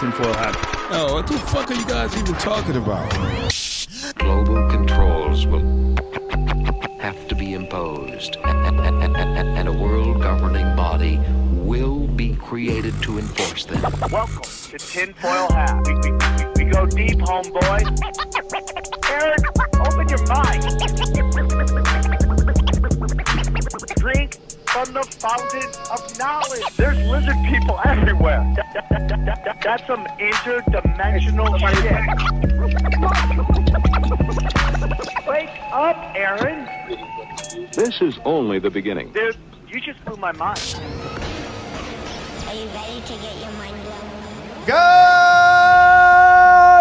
tinfoil hat. Oh, what the fuck are you guys even talking about? Global controls will have to be imposed, and a world governing body will be created to enforce them. Welcome to Tinfoil Hat. We go deep, homeboy. Aaron, open your mind. Drink from the fountain of knowledge. There's lizard people everywhere. That's some interdimensional shit. Wake up, Aaron. This is only the beginning. Dude, you just blew my mind. Are you ready to get your mind blown?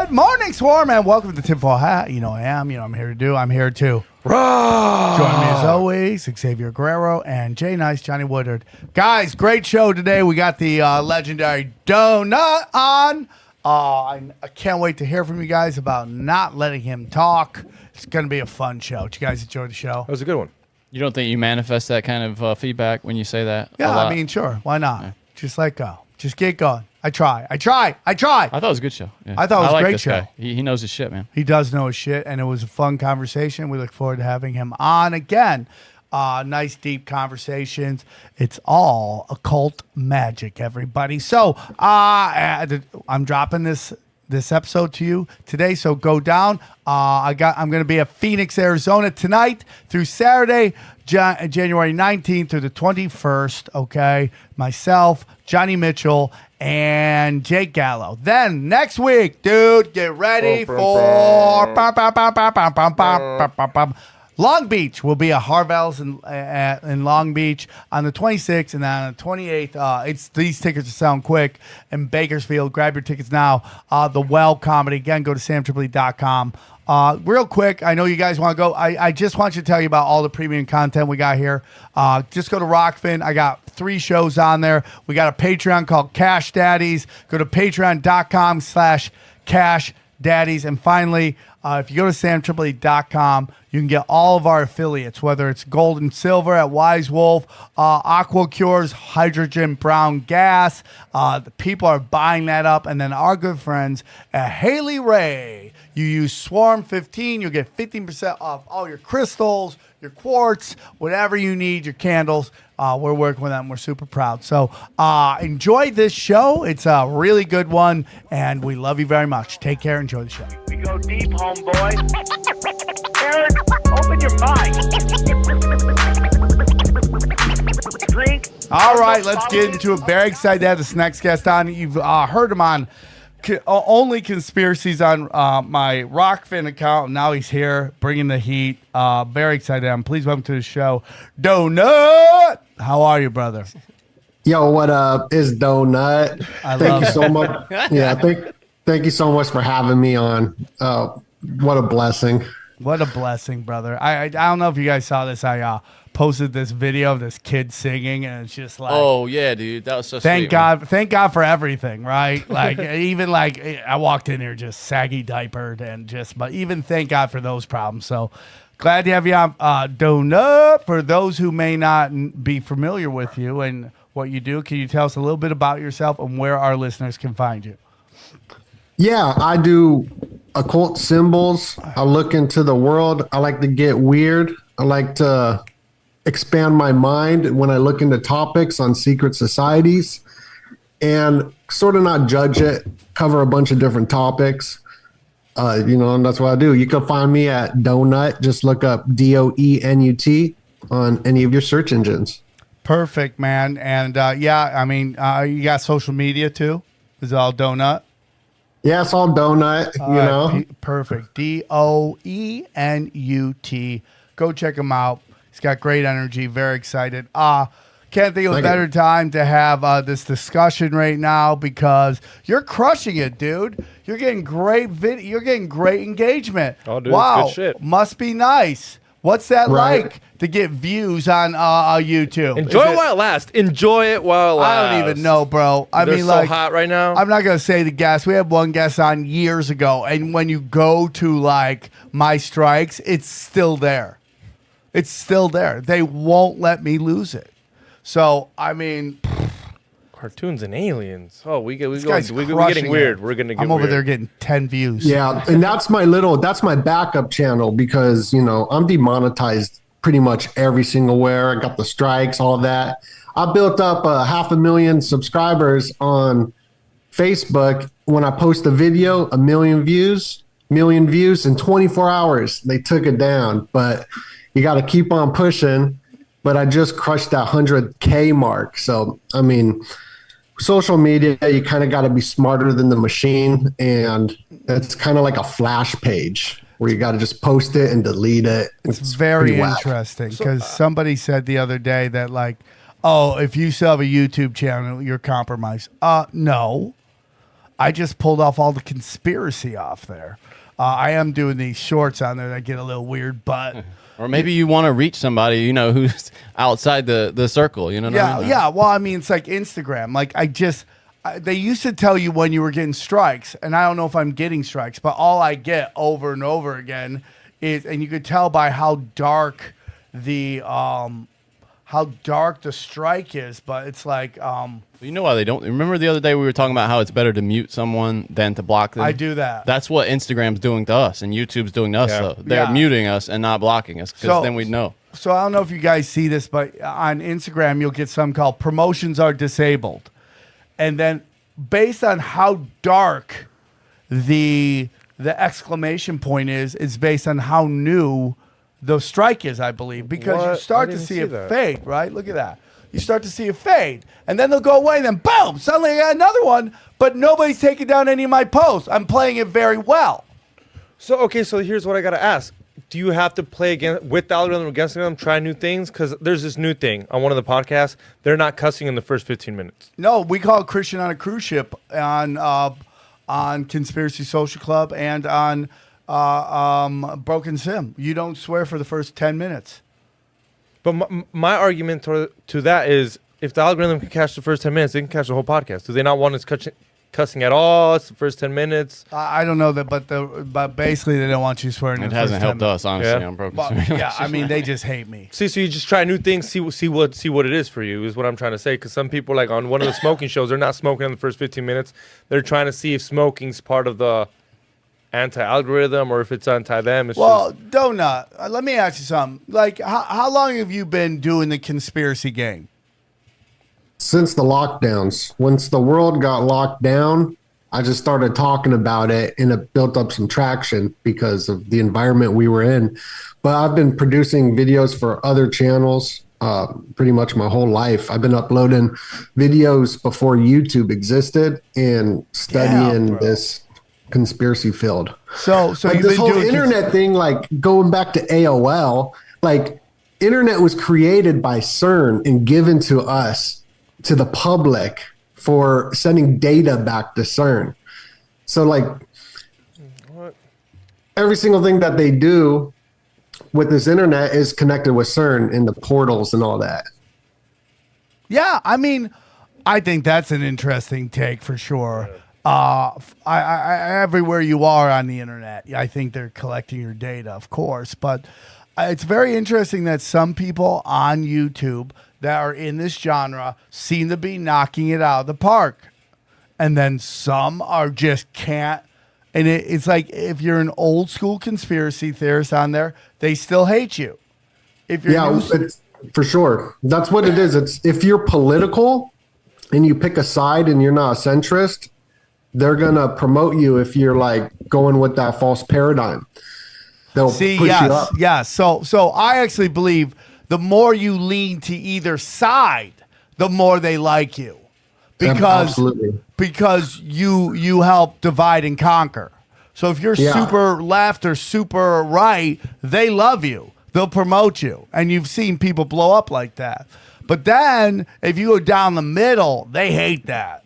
Good morning, Swarm, and welcome to Tinfoil Hat. You know I am. You know I'm here to do. I'm here to join me as always, Xavier Guerrero and Jay Nice, Johnny Woodard. Guys, great show today. We got the legendary Doenut on. I can't wait to hear from you guys about not letting him talk. It's going to be a fun show. Did you guys enjoy the show? That was a good one. You don't think you manifest that kind of feedback when you say that? Yeah, I mean, sure. Why not? Yeah. Just let go. Just get going. I try. I thought it was a good show. Yeah. I thought it was a great show. Guy. He knows his shit, man. He does know his shit, and it was a fun conversation. We look forward to having him on again. Nice, deep conversations. It's all occult magic, everybody. So I'm dropping this episode to you today, so go down. I'm going to be at Phoenix, Arizona tonight through Saturday, January 19th through the 21st, okay? Myself, Johnny Mitchell, and Jake Gallo. Then next week, dude, get ready for Long Beach. Will be at Harvell's in Long Beach on the 26th, and then on the 28th, these tickets are selling quick. In Bakersfield, grab your tickets now. The Well Comedy. Again, go to samtripoli.com. Real quick, I know you guys want to go. I just want you to tell you about all the premium content we got here. Just go to Rockfin. I got 3 shows on there. We got a Patreon called Cash Daddies. Go to patreon.com/Cash Daddies. And finally, if you go to samtripoli.com, you can get all of our affiliates, whether it's gold and silver at Wise Wolf, Aqua Cures, hydrogen brown gas. The people are buying that up. And then our good friends at Haley Ray. You use Swarm 15, you'll get 15% off all your crystals, your quartz, whatever you need, your candles. We're working with them. We're super proud. So enjoy this show. It's a really good one, and we love you very much. Take care. Enjoy the show. We go deep, homeboy. Aaron, open your mind. Drink. All right, let's get into it. Very excited to have this next guest on. You've heard him on Only Conspiracies on my Rockfin account. Now he's here bringing the heat. Very excited. I'm pleased welcome to the show. Doenut, how are you, brother? Yo, what up? It's Doenut. Thank you so much. Yeah, thank you so much for having me on. What a blessing. What a blessing, brother. I don't know if you guys saw this. I posted this video of this kid singing, and it's just like, oh yeah, dude, that was so thank sweet, God, man. thank God for everything, right? Like even like I walked in here just saggy diapered and but even thank God for those problems. So glad to have you on, Doenut. For those who may not be familiar with you and what you do, can you tell us a little bit about yourself and where our listeners can find you? Yeah, I do occult symbols. I look into the world. I like to get weird. I like to expand my mind when I look into topics on secret societies and sort of not judge it, cover a bunch of different topics. And that's what I do. You can find me at Doenut. Just look up Doenut on any of your search engines. Perfect, man. And you got social media too? Is it all Doenut? Yeah, it's all Doenut, Perfect. Doenut. Go check him out. He's got great energy. Very excited. Can't think of a better time to have this discussion right now because you're crushing it, dude. You're getting great video. You're getting great engagement. Oh, dude, wow, it's good shit. Must be nice. What's that like to get views on YouTube? Enjoy it while it lasts. Enjoy it while it lasts. I don't even know, bro. They're so hot right now. I'm not going to say the guest. We had one guest on years ago, and when you go to, like, My Strikes, it's still there. It's still there. They won't let me lose it. So, I mean, Cartoons and aliens. Oh, we're guy's getting crushing weird. it. We're gonna get I'm over weird. there getting 10 views. Yeah, and that's my backup channel because, I'm demonetized pretty much every single where. I got the strikes, all that. I built up 500,000 subscribers on Facebook. When I post a video, 1 million views in 24 hours. They took it down, but you got to keep on pushing. But I just crushed that 100K mark. So, I mean, social media, you kind of got to be smarter than the machine. And it's kind of like a flash page where you got to just post it and delete it. It's very pretty whack. interesting because somebody said the other day that, like, oh, if you still have a YouTube channel, you're compromised. No. I just pulled off all the conspiracy off there. I am doing these shorts on there that get a little weird, but... Or maybe you want to reach somebody, who's outside the circle, what I mean? Yeah. Well, I mean, it's like Instagram. Like, they used to tell you when you were getting strikes, and I don't know if I'm getting strikes, but all I get over and over again is, and you could tell by how dark the strike is, but it's like... You know why they don't? Remember the other day we were talking about how it's better to mute someone than to block them? I do that. That's what Instagram's doing to us, and YouTube's doing to us. Yeah. So they're muting us and not blocking us, because then we'd know. So I don't know if you guys see this, but on Instagram, you'll get something called promotions are disabled. And then based on how dark the exclamation point is based on how new the strike is, I believe, because What? you start I to didn't see see it that. fade, right? Look at that. You start to see it fade, and then they'll go away, and then boom, suddenly I got another one, but nobody's taking down any of my posts. I'm playing it very well. So here's what I gotta ask: do you have to play with the algorithm, against them, try new things? Because there's this new thing on one of the podcasts. They're not cussing in the first 15 minutes. No, we call it Christian on a Cruise Ship on Conspiracy Social Club and on Broken Sim. You don't swear for the first 10 minutes. But my argument to that is, if the algorithm can catch the first 10 minutes, they can catch the whole podcast. Do they not want us cussing at all? It's the first 10 minutes. I don't know that, but basically they don't want you swearing. It hasn't helped us, honestly. Yeah. On Broken But, Sim. yeah, I mean, they just hate me. So you just try new things, see what it is for you, is what I'm trying to say. Because some people, like on one of the smoking shows, they're not smoking in the first 15 minutes. They're trying to see if smoking's part of the anti-algorithm or if it's anti-them. Well, Doenut, let me ask you something. Like, how long have you been doing the conspiracy game? Since the lockdowns. Once the world got locked down, I just started talking about it, and it built up some traction because of the environment we were in. But I've been producing videos for other channels pretty much my whole life. I've been uploading videos before YouTube existed and studying this conspiracy field. So like you've this been whole doing internet thing, like going back to AOL, like internet was created by CERN and given to us, to the public, for sending data back to CERN. So like every single thing that they do with this internet is connected with CERN and the portals and all that. Yeah, I mean, I think that's an interesting take for sure. I everywhere you are on the internet, I think they're collecting your data, of course. But it's very interesting that some people on YouTube that are in this genre seem to be knocking it out of the park. And then some are just can't. And it's like if you're an old school conspiracy theorist on there, they still hate you. If you're it's, for sure. That's what it is. It's if you're political and you pick a side and you're not a centrist, they're gonna promote you if you're like going with that false paradigm. They'll push you up. Yes. So I actually believe the more you lean to either side, the more they like you, because you help divide and conquer. So if you're super left or super right, they love you. They'll promote you, and you've seen people blow up like that. But then if you go down the middle, they hate that.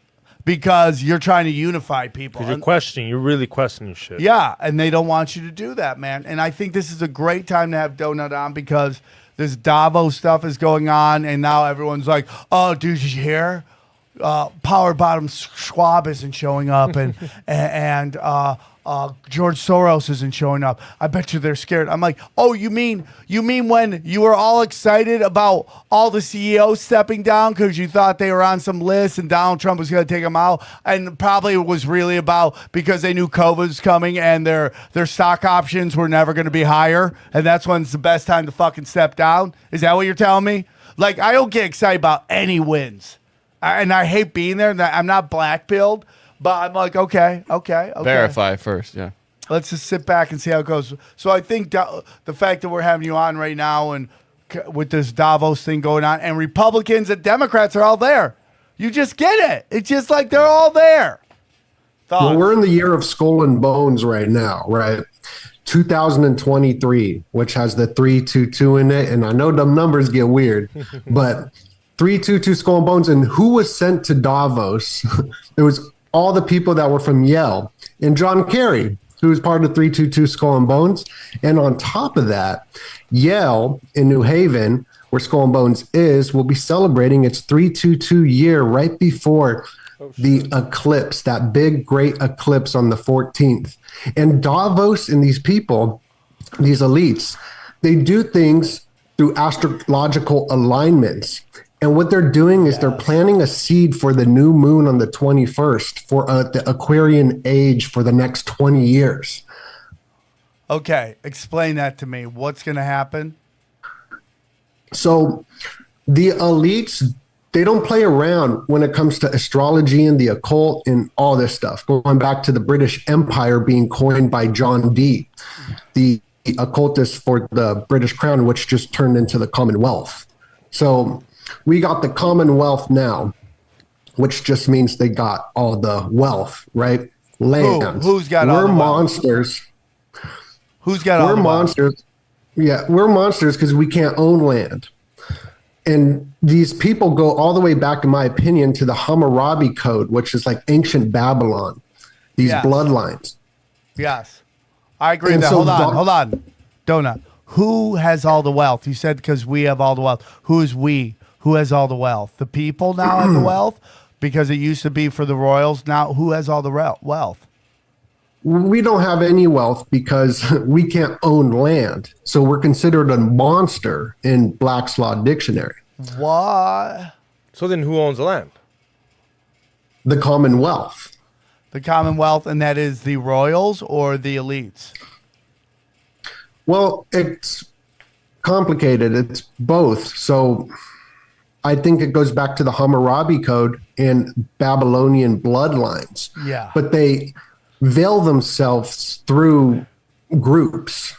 Because you're trying to unify people. You're really questioning shit. Yeah, and they don't want you to do that, man. And I think this is a great time to have Doenut on because this Davos stuff is going on, and now everyone's like, oh, dude, did you hear? Power Bottom Schwab isn't showing up, and George Soros isn't showing up. I bet you they're scared. I'm like, oh, you mean when you were all excited about all the CEOs stepping down because you thought they were on some list and Donald Trump was going to take them out, and probably it was really about because they knew COVID was coming and their stock options were never going to be higher, and that's when it's the best time to fucking step down? Is that what you're telling me? Like, I don't get excited about any wins, and I hate being there. I'm not black-pilled. But I'm like, okay. Verify first, yeah. Let's just sit back and see how it goes. So I think the fact that we're having you on right now and with this Davos thing going on, and Republicans and Democrats are all there. You just get it. It's just like they're all there. Thoughts? Well, we're in the year of skull and bones right now, right? 2023, which has the 322 in it. And I know them numbers get weird, but 322 skull and bones. And who was sent to Davos? It was all the people that were from Yale and John Kerry, who was part of 322 Skull and Bones. And on top of that, Yale in New Haven, where Skull and Bones is, will be celebrating its 322 year right before the eclipse, that big, great eclipse on the 14th. And Davos and these people, these elites, they do things through astrological alignments. And what they're doing is they're planting a seed for the new moon on the 21st for the Aquarian age for the next 20 years. Okay, explain that to me. What's going to happen? So the elites, they don't play around when it comes to astrology and the occult and all this stuff. Going back to the British Empire being coined by John Dee, the occultist for the British Crown, which just turned into the Commonwealth. So we got the Commonwealth now, which just means they got all the wealth, right? Land. Who's got all the wealth? We're monsters. Who's got all the wealth? We're monsters. Yeah, we're monsters because we can't own land. And these people go all the way back, in my opinion, to the Hammurabi Code, which is like ancient Babylon, these bloodlines. Yes. I agree with that. Hold on. Doenut. Who has all the wealth? You said because we have all the wealth. Who's we? Who has all the wealth? The people now have the wealth because it used to be for the royals. Now, who has all the wealth? We don't have any wealth because we can't own land. So we're considered a monster in Black's Law Dictionary. What? So then who owns the land? The Commonwealth. The Commonwealth, and that is the royals or the elites? Well, it's complicated. It's both. So I think it goes back to the Hammurabi Code and Babylonian bloodlines. Yeah. But they veil themselves through groups.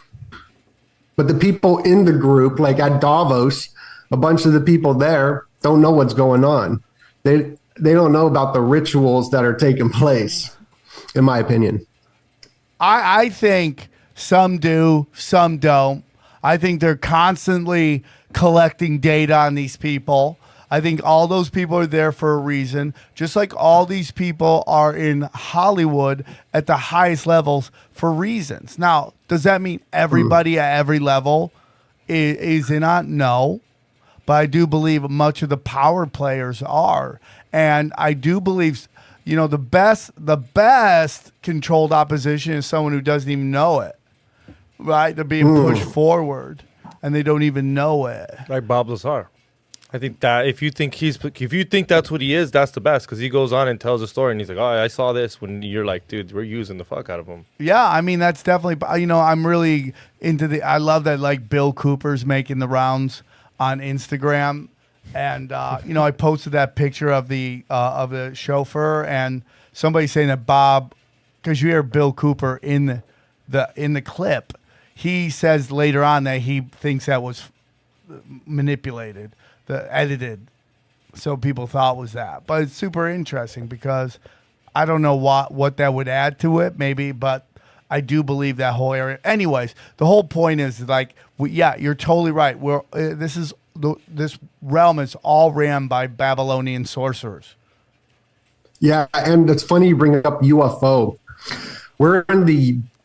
But the people in the group, like at Davos, a bunch of the people there don't know what's going on. They don't know about the rituals that are taking place, in my opinion. I think some do, some don't. I think they're constantly collecting data on these people. I think all those people are there for a reason, just like all these people are in Hollywood at the highest levels for reasons. Now, does that mean everybody at every level is in on? No. But I do believe much of the power players are. And I do believe, the best controlled opposition is someone who doesn't even know it. Right? They're being pushed forward and they don't even know it. Like Bob Lazar. I think that if you think that's what he is, that's the best, because he goes on and tells a story and he's like, oh, I saw this, when you're like, dude, we're using the fuck out of him. Yeah, I mean, that's definitely, I'm really into I love that, like, Bill Cooper's making the rounds on Instagram. And, I posted that picture of the chauffeur, and somebody saying that Bob, because you hear Bill Cooper in the clip, he says later on that he thinks that was manipulated, edited, so people thought was that. But it's super interesting because I don't know what that would add to it, maybe, but I do believe that whole area. Anyways, the whole point is like, you're totally right. This realm is all ran by Babylonian sorcerers. Yeah, and it's funny you bring up UFO. We're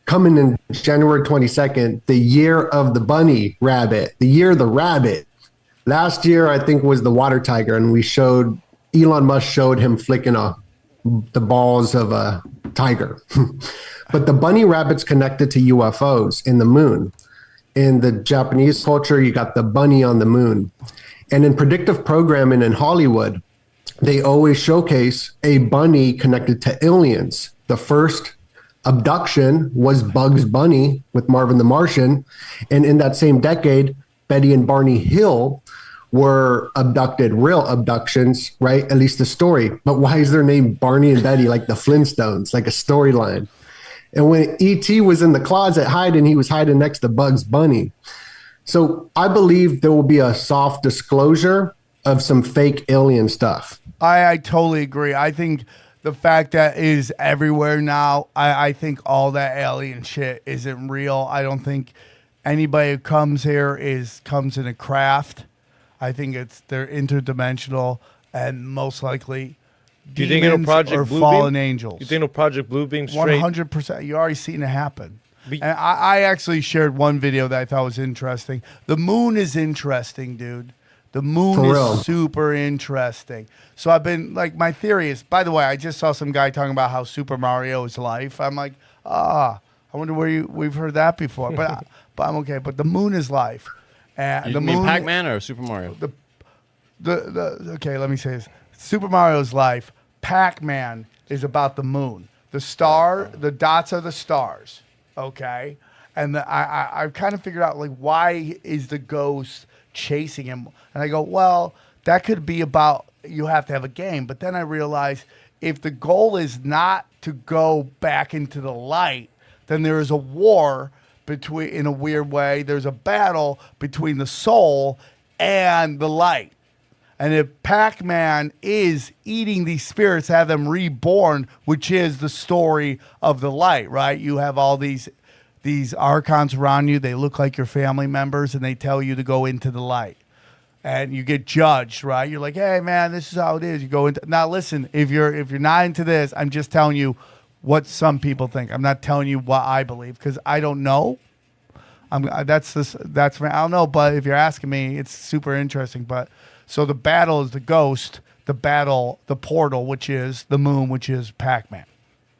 coming in January 22nd, the year of the bunny rabbit, the year of the rabbit. Last year, I think, was the water tiger, and Elon Musk showed him flicking the balls of a tiger. But the bunny rabbit's connected to UFOs in the moon. In the Japanese culture, you got the bunny on the moon. And in predictive programming in Hollywood, they always showcase a bunny connected to aliens. The first abduction was Bugs Bunny with Marvin the Martian. And in that same decade, Betty and Barney Hill were abducted, real abductions, right? At least the story. But why is their name Barney and Betty like the Flintstones, like a storyline? And when E.T. was in the closet hiding, he was hiding next to Bugs Bunny. So I believe there will be a soft disclosure of some fake alien stuff. I totally agree. I think the fact that it is everywhere now, I think all that alien shit isn't real. I don't think anybody who comes here comes in a craft. I think they're interdimensional and most likely Do you think it'll Project or Blue fallen Beam? angels. You think it'll Project Blue Beam straight? 100%. You already seen it happen. And I actually shared one video that I thought was interesting. The moon is interesting, dude. The moon is super interesting. So I've been like, my theory is, by the way, I just saw some guy talking about how Super Mario is life. I'm like, I wonder where we've heard that before. But I'm okay. But the moon is life. And You the mean moon, Pac-Man or Super Mario? Okay, let me say this. Super Mario's life. Pac-Man is about the moon. The dots are the stars. Okay, and I've kind of figured out like why is the ghost chasing him, and I go, well, that could be about you have to have a game, but then I realize if the goal is not to go back into the light, then there is a war between, in a weird way, there's a battle between the soul and the light. And if Pac-Man is eating these spirits, have them reborn, which is the story of the light, right? You have all these archons around you. They look like your family members, and they tell you to go into the light. And you get judged, right? You're like, hey, man, this is how it is. You go into... Now, listen, if you're not into this, I'm just telling you what some people think. I'm not telling you what I believe, because I don't know. I don't know, but if you're asking me, it's super interesting. But... So the battle is the ghost, the portal, which is the moon, which is Pac-Man.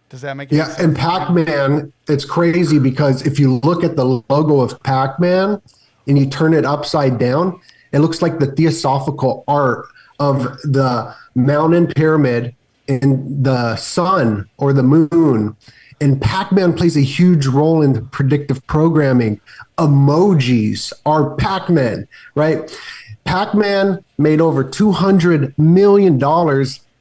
Does that make sense? Yeah, and Pac-Man, it's crazy because if you look at the logo of Pac-Man and you turn it upside down, it looks like the theosophical art of the mountain pyramid and the sun or the moon. And Pac-Man plays a huge role in predictive programming. Emojis are Pac-Man, right? Pac-Man made over $200 million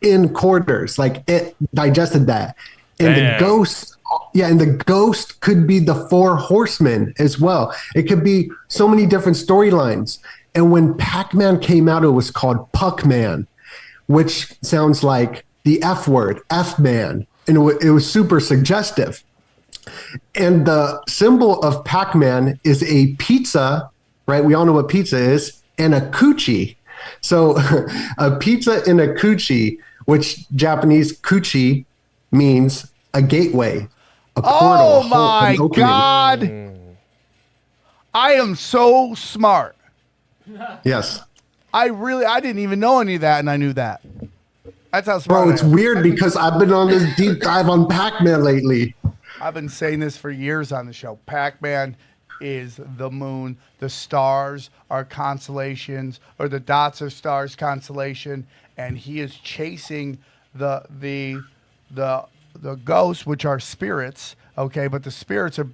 in quarters. Like, it digested that. And Damn. the ghost could be the Four Horsemen as well. It could be so many different storylines. And when Pac-Man came out, it was called Puck-Man, which sounds like the F word, F-Man. And it was super suggestive. And the symbol of Pac-Man is a pizza, right? We all know what pizza is. And a coochie. So a pizza in a coochie, which Japanese coochie means a gateway, a portal. Oh my God. I am so smart. Yes. I didn't even know any of that, and I knew that. That's how smart Bro, it's I am. weird because I've been on this deep dive on Pac-Man lately. I've been saying this for years on the show. Pac-Man is the moon. The stars are constellations, or the dots are stars constellation, and he is chasing the ghosts, which are spirits. Okay, but the spirits are,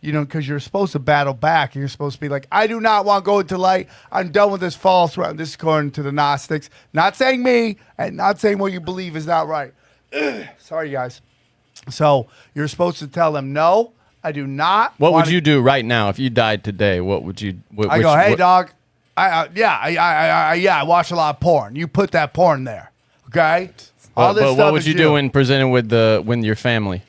because you're supposed to battle back. You're supposed to be like, I do not want to go into light. I'm done with this false realm. This is according to the Gnostics. Not saying me, and not saying what you believe is not right. Sorry, guys. So you're supposed to tell them no. I do not. What would you do right now if you died today? What would you? I go, hey, dog. I watch a lot of porn. You put that porn there, okay? But what would you do when presented with your family?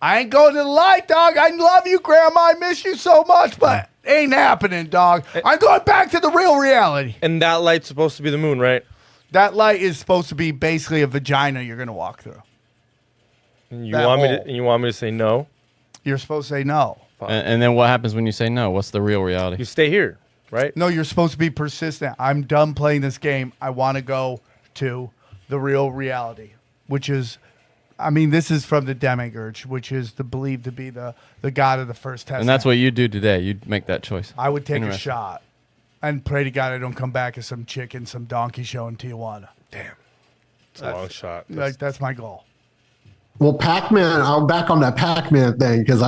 I ain't going to the light, dog. I love you, Grandma. I miss you so much, but ain't happening, dog. I'm going back to the real reality. And that light's supposed to be the moon, right? That light is supposed to be basically a vagina you're going to walk through. And you want me to say no? You're supposed to say no. And then what happens when you say no? What's the real reality? You stay here, right? No, you're supposed to be persistent. I'm done playing this game. I want to go to the real reality, which is I mean, this is from the Demiurge, which is believed to be the god of the first test. And that's what you do today. You'd make that choice. I would take a Interesting. shot and pray to God I don't come back as some chick in some donkey show in Tijuana. Damn. It's a long shot. Like, that's my goal. Well, Pac-Man, I'm back on that Pac-Man thing because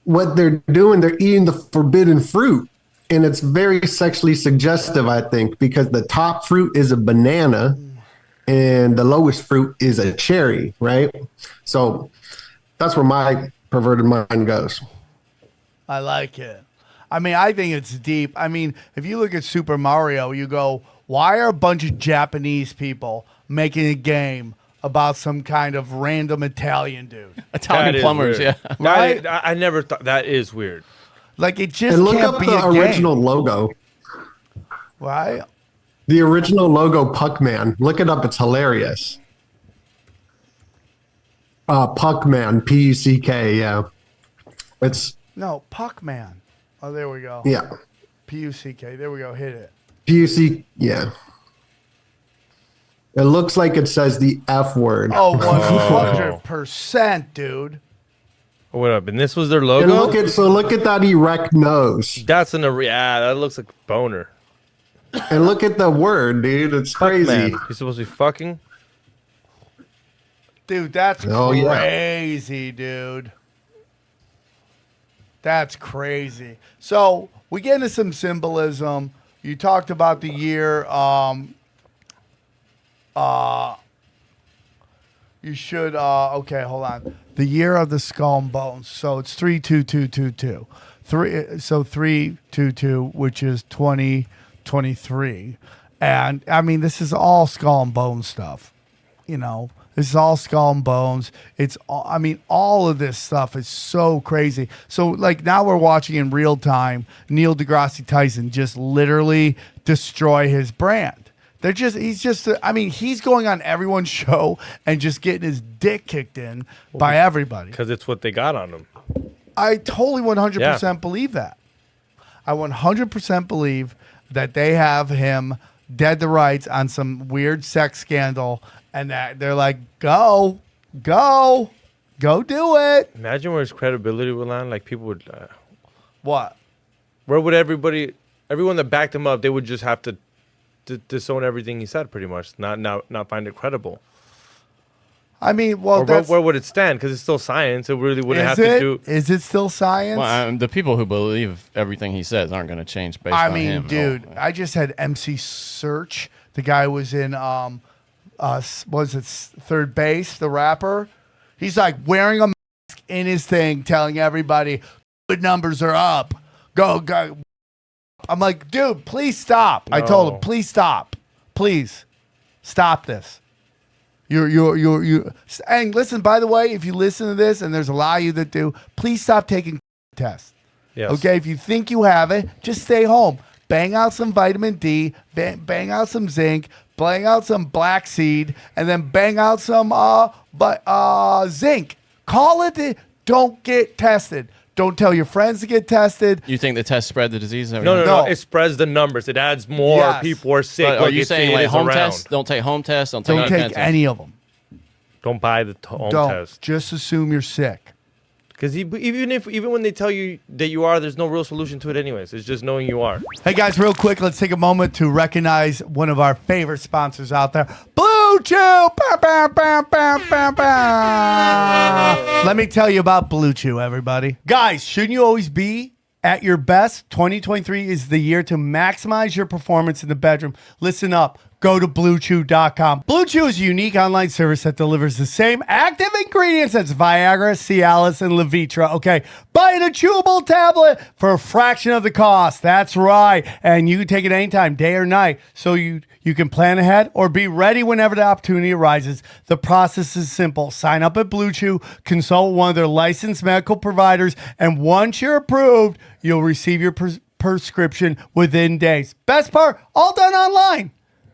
what they're doing, they're eating the forbidden fruit. And it's very sexually suggestive, I think, because the top fruit is a banana and the lowest fruit is a cherry, right? So that's where my perverted mind goes. I like it. I mean, I think it's deep. I mean, if you look at Super Mario, you go, why are a bunch of Japanese people making a game about some kind of random Italian dude? Italian plumbers, yeah. Right? I never thought that is weird. Like, it just And look can't up be the a game. original logo. Right? The original logo, Puckman. Look it up. It's hilarious. Puckman, P-U-C-K, yeah. It's, No, Puckman. Oh, there we go. yeah. P-U-C-K. There we go. Hit it. P-U-C, yeah. It looks like it says the F word. Oh, 100%, dude. What up? And this was their And logo? look at that erect nose. That's that looks like boner. And look at the word, dude. It's crazy. Man, you're supposed to be fucking? Dude, that's Oh, yeah. crazy, dude. That's crazy. So we get into some symbolism. You talked about the year. You should. Okay, hold on. The year of the skull and bones. So it's 32222. 322, which is 2023, and I mean this is all skull and bone stuff. You know, this is all skull and bones. It's all, I mean, all of this stuff is so crazy. So like now we're watching in real time Neil deGrasse Tyson just literally destroy his brand. He's going on everyone's show and just getting his dick kicked in by everybody. Because it's what they got on them. I totally 100% believe that. I 100% believe that they have him dead to rights on some weird sex scandal and that they're like, go do it. Imagine where his credibility would land. Like people would... What? Where would everyone that backed him up, they would just have to disown everything he said pretty much. Not find it credible. I mean, well, Or where would it stand? Because it's still science. It really wouldn't have to do... Is it still science? Well, the people who believe everything he says aren't going to change based on him. I mean, dude, I just had MC Search. The guy was in, Third Base, the rapper. He's like wearing a mask in his thing, telling everybody, good numbers are up. Go. I'm like, dude, please stop. I told him, please stop. Please stop this. And listen, by the way, if you listen to this, and there's a lot of you that do, please stop taking tests. Yes. Okay, if you think you have it, just stay home. Bang out some vitamin D, bang out some zinc, bang out some black seed, and then bang out some zinc. Call it. Don't get tested. Don't tell your friends to get tested. You think the test spread the disease? No. It spreads the numbers. It adds more Yes. people are sick. But are you saying like home around. tests? Don't take home tests. Don't Don't take tests. any of them. Don't buy the home Don't. test. Just assume you're sick. Because even when they tell you that you are, there's no real solution to it anyways. It's just knowing you are. Hey guys, real quick, let's take a moment to recognize one of our favorite sponsors out there, Blue Chew. Bah, bah, bah, bah, bah, bah. Let me tell you about Blue Chew, everybody. Guys, shouldn't you always be at your best? 2023 is the year to maximize your performance in the bedroom. Listen up. Go to BlueChew.com. Blue Chew is a unique online service that delivers the same active ingredients as Viagra, Cialis, and Levitra. Okay, buy a chewable tablet for a fraction of the cost. That's right. And you can take it anytime, day or night, so you can plan ahead or be ready whenever the opportunity arises. The process is simple. Sign up at Blue Chew, consult one of their licensed medical providers, and once you're approved, you'll receive your prescription within days. Best part, all done online.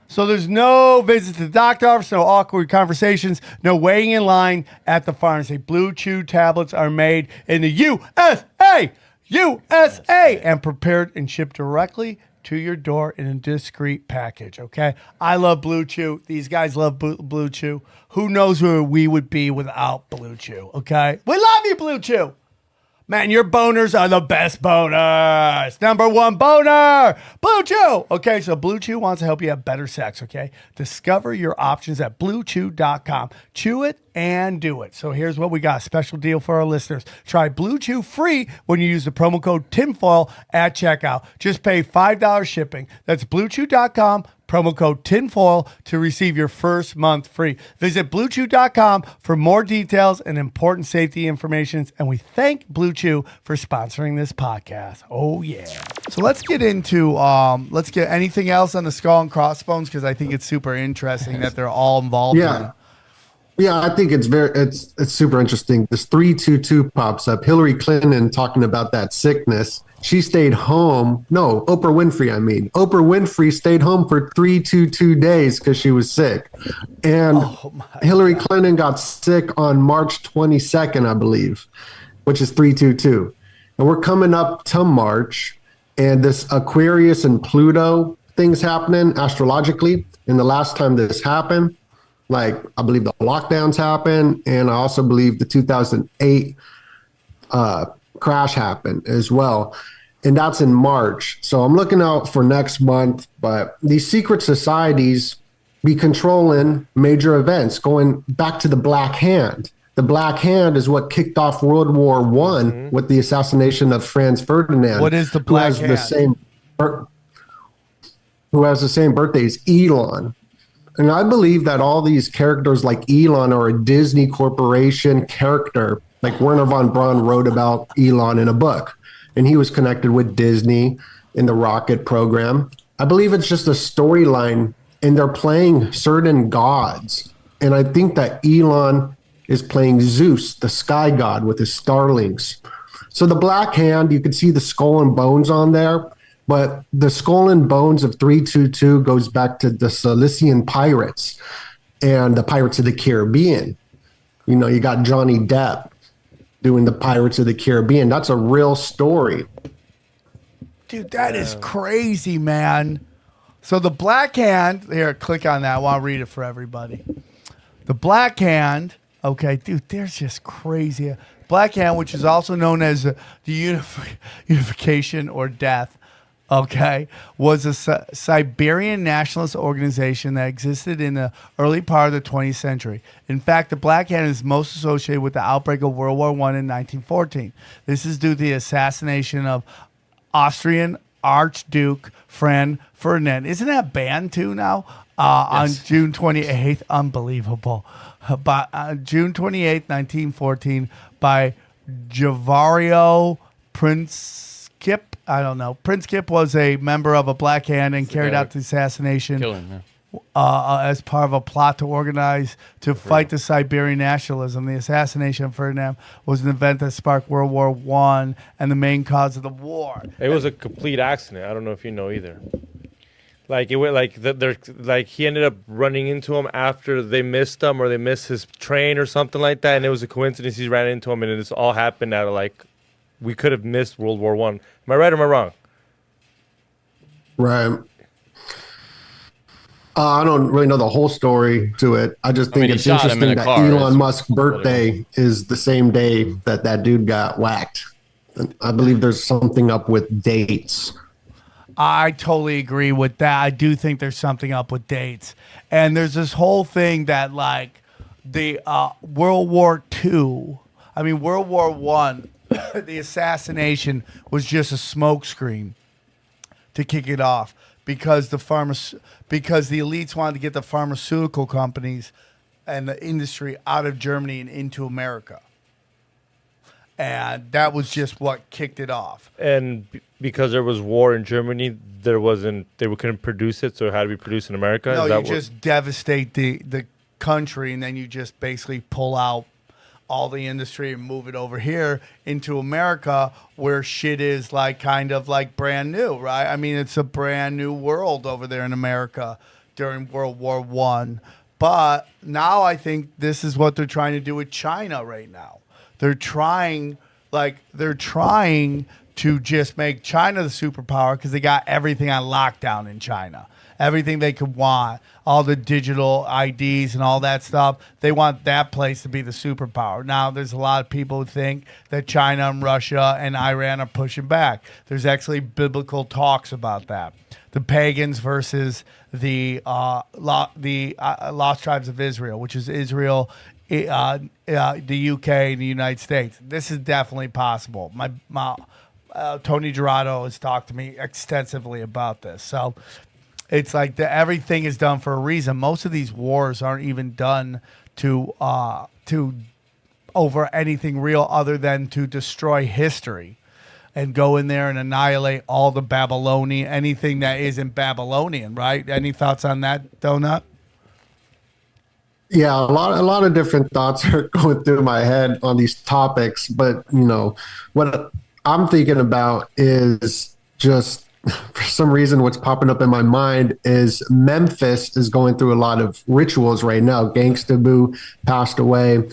So there's no visits to the doctor office, no awkward conversations, no waiting in line at the pharmacy. Blue Chew tablets are made in the USA, and prepared and shipped directly to your door in a discreet package, okay? I love Blue Chew. These guys love Blue Chew. Who knows where we would be without Blue Chew, okay? We love you, Blue Chew. Man, your boners are the best boners. Number one boner, Blue Chew. Okay, so Blue Chew wants to help you have better sex, okay? Discover your options at bluechew.com. Chew it and do it. So here's what we got. Special deal for our listeners. Try Blue Chew free when you use the promo code tinfoil at checkout. Just pay $5 shipping. That's bluechew.com. Promo code tinfoil to receive your first month free. Visit bluechew.com for more details and important safety information. And we thank Blue Chew for sponsoring this podcast. Oh, yeah. So let's get into, let's get anything else on the skull and crossbones, because I think it's super interesting that they're all involved in it. Yeah, I think it's super interesting. This 322 pops up. Hillary Clinton talking about that sickness. She stayed home. No, Oprah Winfrey, I mean. Oprah Winfrey stayed home for 322 days because she was sick. And Hillary Clinton got sick on March 22nd, I believe, which is 322. And we're coming up to March, and this Aquarius and Pluto thing's happening astrologically. And the last time this happened, like, I believe the lockdowns happened, and I also believe the 2008 crash happened as well. And that's in March. So I'm looking out for next month. But these secret societies be controlling major events, going back to the Black Hand. The Black Hand is what kicked off World War I with the assassination of Franz Ferdinand. What is the Black Hand? Who has the same birthday as Elon. And I believe that all these characters like Elon are a Disney Corporation character. Like Werner von Braun wrote about Elon in a book, and he was connected with Disney in the rocket program. I believe it's just a storyline, and they're playing certain gods. And I think that Elon is playing Zeus, the sky god, with his starlings. So the Black Hand, you can see the skull and bones on there, but the skull and bones of 322 goes back to the Cilician pirates and the Pirates of the Caribbean. You know, you got Johnny Depp doing the Pirates of the Caribbean. That's a real story. Dude, that is crazy, man. So the Black Hand, here, click on that. I want to read it for everybody. The Black Hand, okay, dude, there's just crazy. Black Hand, which is also known as the unification or death, okay, was a Siberian nationalist organization that existed in the early part of the 20th century. In fact, the Black Hand is most associated with the outbreak of World War I in 1914. This is due to the assassination of Austrian Archduke Franz Ferdinand. Isn't that banned too now? On June 28th, unbelievable. June 28th, 1914, by Javario Princip. I don't know. Princip was a member of a Black Hand and carried out the assassination as part of a plot to organize to fight the Siberian nationalism. The assassination of Ferdinand was an event that sparked World War I and the main cause of the war. It was a complete accident. I don't know if you know either. Like it went like he ended up running into him after they missed him or they missed his train or something like that, and it was a coincidence he ran into him, and this all happened out of like we could have missed World War I. Am I right or am I wrong? Right. I don't really know the whole story to it. I just think it's interesting that Elon Musk's birthday is the same day that that dude got whacked. And I believe there's something up with dates. I totally agree with that. I do think there's something up with dates. And there's this whole thing that like the World War II, World War I, the assassination was just a smokescreen to kick it off because the elites wanted to get the pharmaceutical companies and the industry out of Germany and into America. And that was just what kicked it off. And because there was war in Germany, they couldn't produce it, so it had to be produced in America? No, you just devastate the country, and then you just basically pull out all the industry and move it over here into America, where shit is like kind of like brand new, right? I mean, it's a brand new world over there in America during World War I. But now I think this is what they're trying to do with China right now. They're trying to just make China the superpower because they got everything on lockdown in China. Everything they could want, all the digital IDs and all that stuff. They want that place to be the superpower. Now, there's a lot of people who think that China and Russia and Iran are pushing back. There's actually biblical talks about that. The pagans versus the lost tribes of Israel, which is Israel, the UK, and the United States. This is definitely possible. My Tony Gerardo has talked to me extensively about this. So it's like everything is done for a reason. Most of these wars aren't even done to over anything real other than to destroy history and go in there and annihilate all the Babylonian, anything that isn't Babylonian, right? Any thoughts on that, Doenut? Yeah, a lot of different thoughts are going through my head on these topics, but what I'm thinking about is just for some reason what's popping up in my mind is Memphis is going through a lot of rituals right now. Gangsta Boo passed away,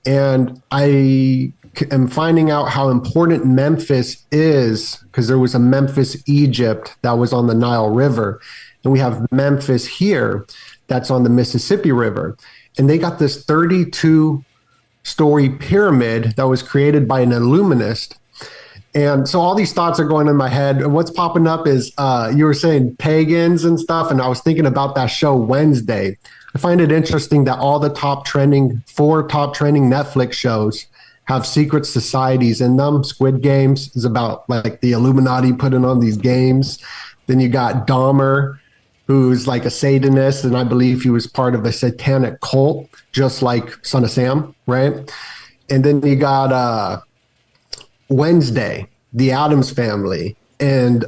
and I am finding out how important Memphis is because there was a Memphis, Egypt that was on the Nile River, and we have Memphis here that's on the Mississippi River. And they got this 32-story pyramid that was created by an illuminist. And so all these thoughts are going in my head. What's popping up is you were saying pagans and stuff, and I was thinking about that show Wednesday. I find it interesting that all the four top trending Netflix shows have secret societies in them. Squid Games is about like the Illuminati putting on these games. Then you got Dahmer, who's like a Satanist, and I believe he was part of a satanic cult, just like Son of Sam, right? And then you got Wednesday, the Addams Family, and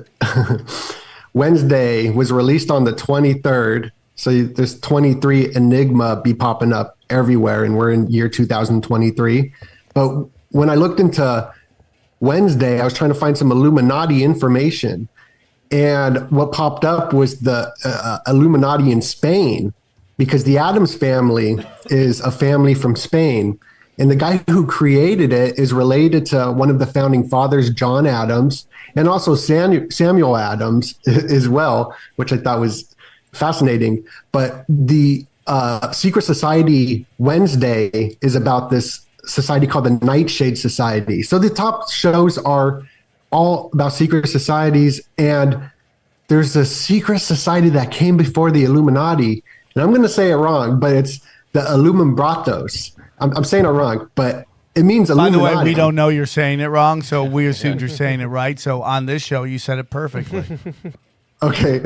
Wednesday was released on the 23rd. So there's 23 Enigma be popping up everywhere, and we're in year 2023. But when I looked into Wednesday, I was trying to find some Illuminati information. And what popped up was the Illuminati in Spain, because the Addams family is a family from Spain. And the guy who created it is related to one of the founding fathers, John Adams, and also Samuel Adams as well, which I thought was fascinating. But the Secret Society Wednesday is about this society called the Nightshade Society. So the top shows are all about secret societies, and there's a secret society that came before the Illuminati, and I'm going to say it wrong, but it's the Illuminbratos. I'm saying it wrong, but it means Illuminati. By the way, we don't know you're saying it wrong, so we assumed you're saying it right. So on this show, you said it perfectly. Okay.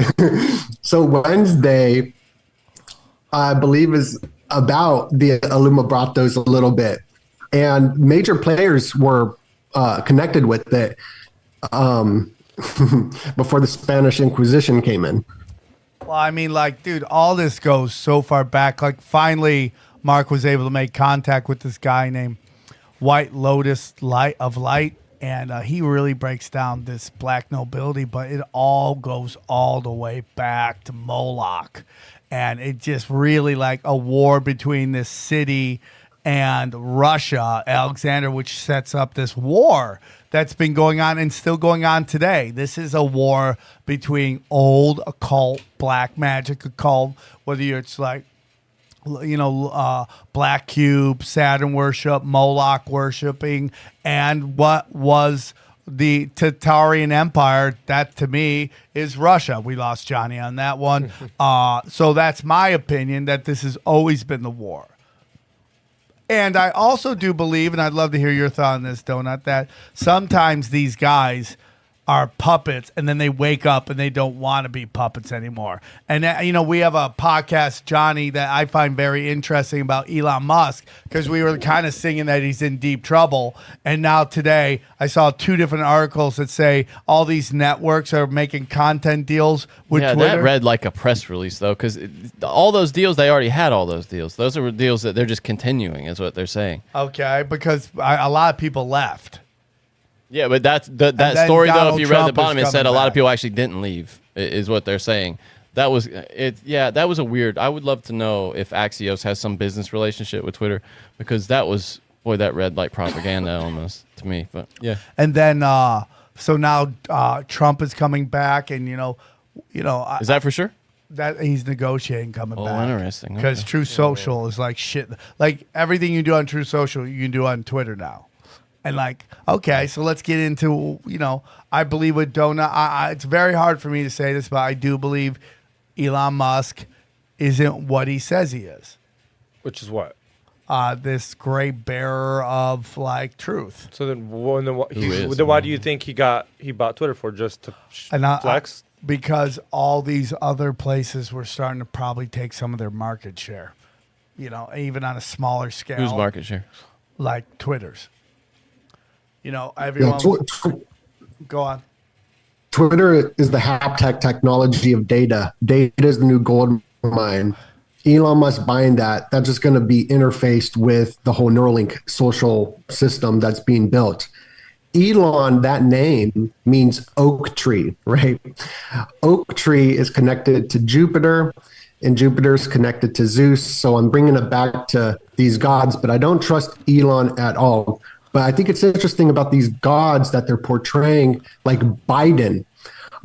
So Wednesday, I believe, is about the Illuminbratos a little bit, and major players were connected with it before the Spanish Inquisition came in. Well, I mean, like, dude, all this goes so far back. Like, finally, Mark was able to make contact with this guy named White Lotus of Light, and he really breaks down this black nobility, but it all goes all the way back to Moloch. And it just really like a war between this city and Russia, Alexander, which sets up this war that's been going on and still going on today. This is a war between old occult, black magic occult, whether it's like, Black Cube, Saturn worship, Moloch worshiping, and what was the Tatarian Empire. That to me is Russia. We lost Johnny on that one. So that's my opinion, that this has always been the war. And I also do believe, and I'd love to hear your thought on this, Doenut, that sometimes these guys are puppets and then they wake up and they don't want to be puppets anymore. And, we have a podcast, Johnny, that I find very interesting about Elon Musk, because we were kind of singing that he's in deep trouble. And now today I saw 2 different articles that say all these networks are making content deals with Twitter. That read like a press release, though, because all those deals, they already had all those deals. Those are deals that they're just continuing, is what they're saying. Okay, because a lot of people left. Yeah, but that story, Donald though, if you Trump read the bottom, it said a lot of back. people actually didn't leave, is what they're saying. That was it. Yeah, that was a weird. I would love to know if Axios has some business relationship with Twitter, because that read like propaganda almost to me. But yeah. And then So now Trump is coming back, and Is that for sure? that he's negotiating coming Oh, back. interesting. Because Okay. True Social is like shit. Like everything you do on True Social, you can do on Twitter now. And like, okay, so let's get into, I believe with Doenut, it's very hard for me to say this, but I do believe Elon Musk isn't what he says he is. Which is what? This great bearer of like truth. So then, is? then why do you think he bought Twitter for? Just to And flex? because all these other places were starting to probably take some of their market share, even on a smaller scale. Whose market share? Like Twitter's. Yeah, Everyone. Go on. Twitter is the haptech technology of data. Data is the new gold mine. Elon Musk buying that, that's just going to be interfaced with the whole Neuralink social system that's being built. Elon, that name means oak tree, right? Oak tree is connected to Jupiter, and Jupiter is connected to Zeus. So I'm bringing it back to these gods, but I don't trust Elon at all. But I think it's interesting about these gods that they're portraying, like Biden.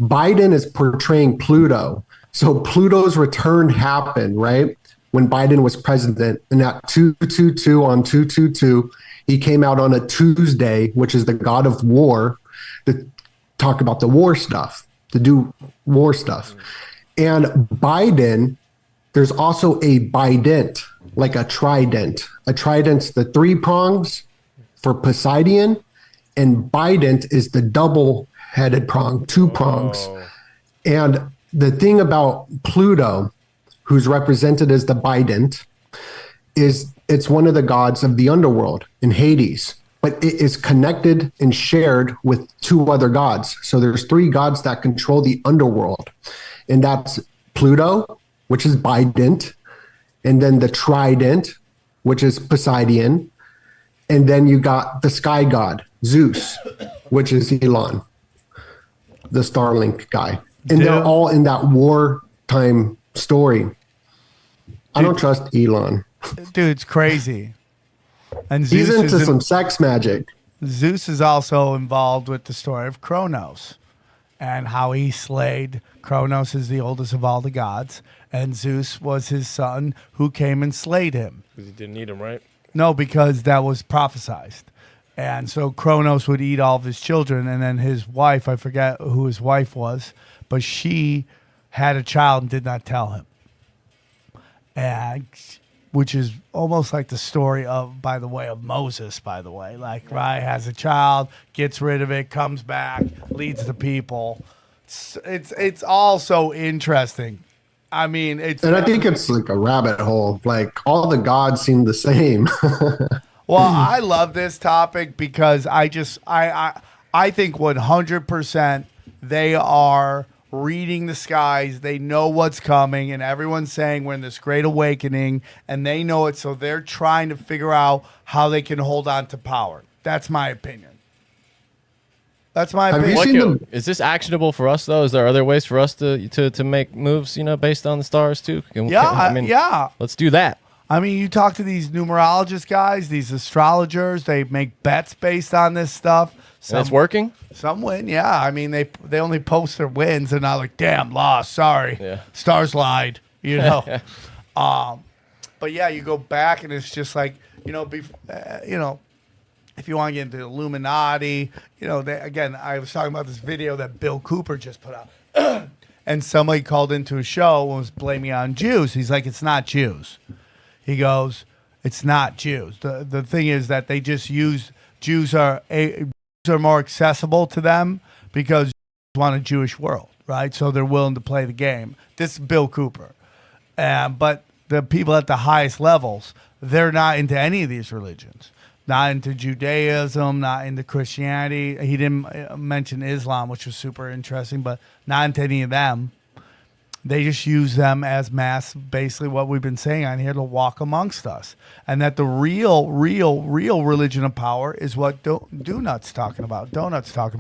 Biden is portraying Pluto. So Pluto's return happened, right? When Biden was president. And at 222 on 222, he came out on a Tuesday, which is the god of war, to talk about the war stuff, to do war stuff. And Biden, there's also a bident, like a trident. A trident's the three prongs for Poseidon, and bident is the double-headed prong, two prongs. And the thing about Pluto, who's represented as the bident, is it's one of the gods of the underworld in Hades, but it is connected and shared with two other gods. So there's three gods that control the underworld, and that's Pluto, which is bident, and then the trident, which is Poseidon, and then you got the sky god, Zeus, which is Elon, the Starlink guy. And they're all in that wartime story. I don't trust Elon. Dude, it's crazy. And He's Zeus into is some sex magic. Zeus is also involved with the story of Kronos and how he slayed. Kronos is the oldest of all the gods, and Zeus was his son who came and slayed him. Because he didn't need him, right? No, because that was prophesized. And so Kronos would eat all of his children, and then his wife, I forget who his wife was, but she had a child and did not tell him. And which is almost like the story of, by the way, of Moses, by the way. Like, right, has a child, gets rid of it, comes back, leads the people. It's all so interesting. I mean, And I think it's like a rabbit hole. Like all the gods seem the same. Well, I love this topic because I think 100% they are reading the skies. They know what's coming, and everyone's saying we're in this great awakening, and they know it, so they're trying to figure out how they can hold on to power. That's my opinion. That's my Have opinion. you seen them? Is this actionable for us though? Is there other ways for us to make moves, based on the stars too? Yeah. Let's do that. I mean, you talk to these numerologist guys, these astrologers, they make bets based on this stuff. And it's working? Some win, yeah. I mean, they only post their wins and not like, damn, lost, sorry. Yeah. Stars lied, But yeah, you go back and it's just like, if you want to get into the Illuminati, again, I was talking about this video that Bill Cooper just put out. And somebody called into a show and was blaming it on Jews. He's like, it's not Jews. He goes, it's not Jews. The thing is that they just use Jews are more accessible to them because Jews want a Jewish world, right? So they're willing to play the game. This is Bill Cooper. But the people at the highest levels, they're not into any of these religions. Not into Judaism, not into Christianity. He didn't mention Islam, which was super interesting, but not into any of them. They just use them as basically what we've been saying on here, to walk amongst us. And that the real religion of power is what Doenut's talking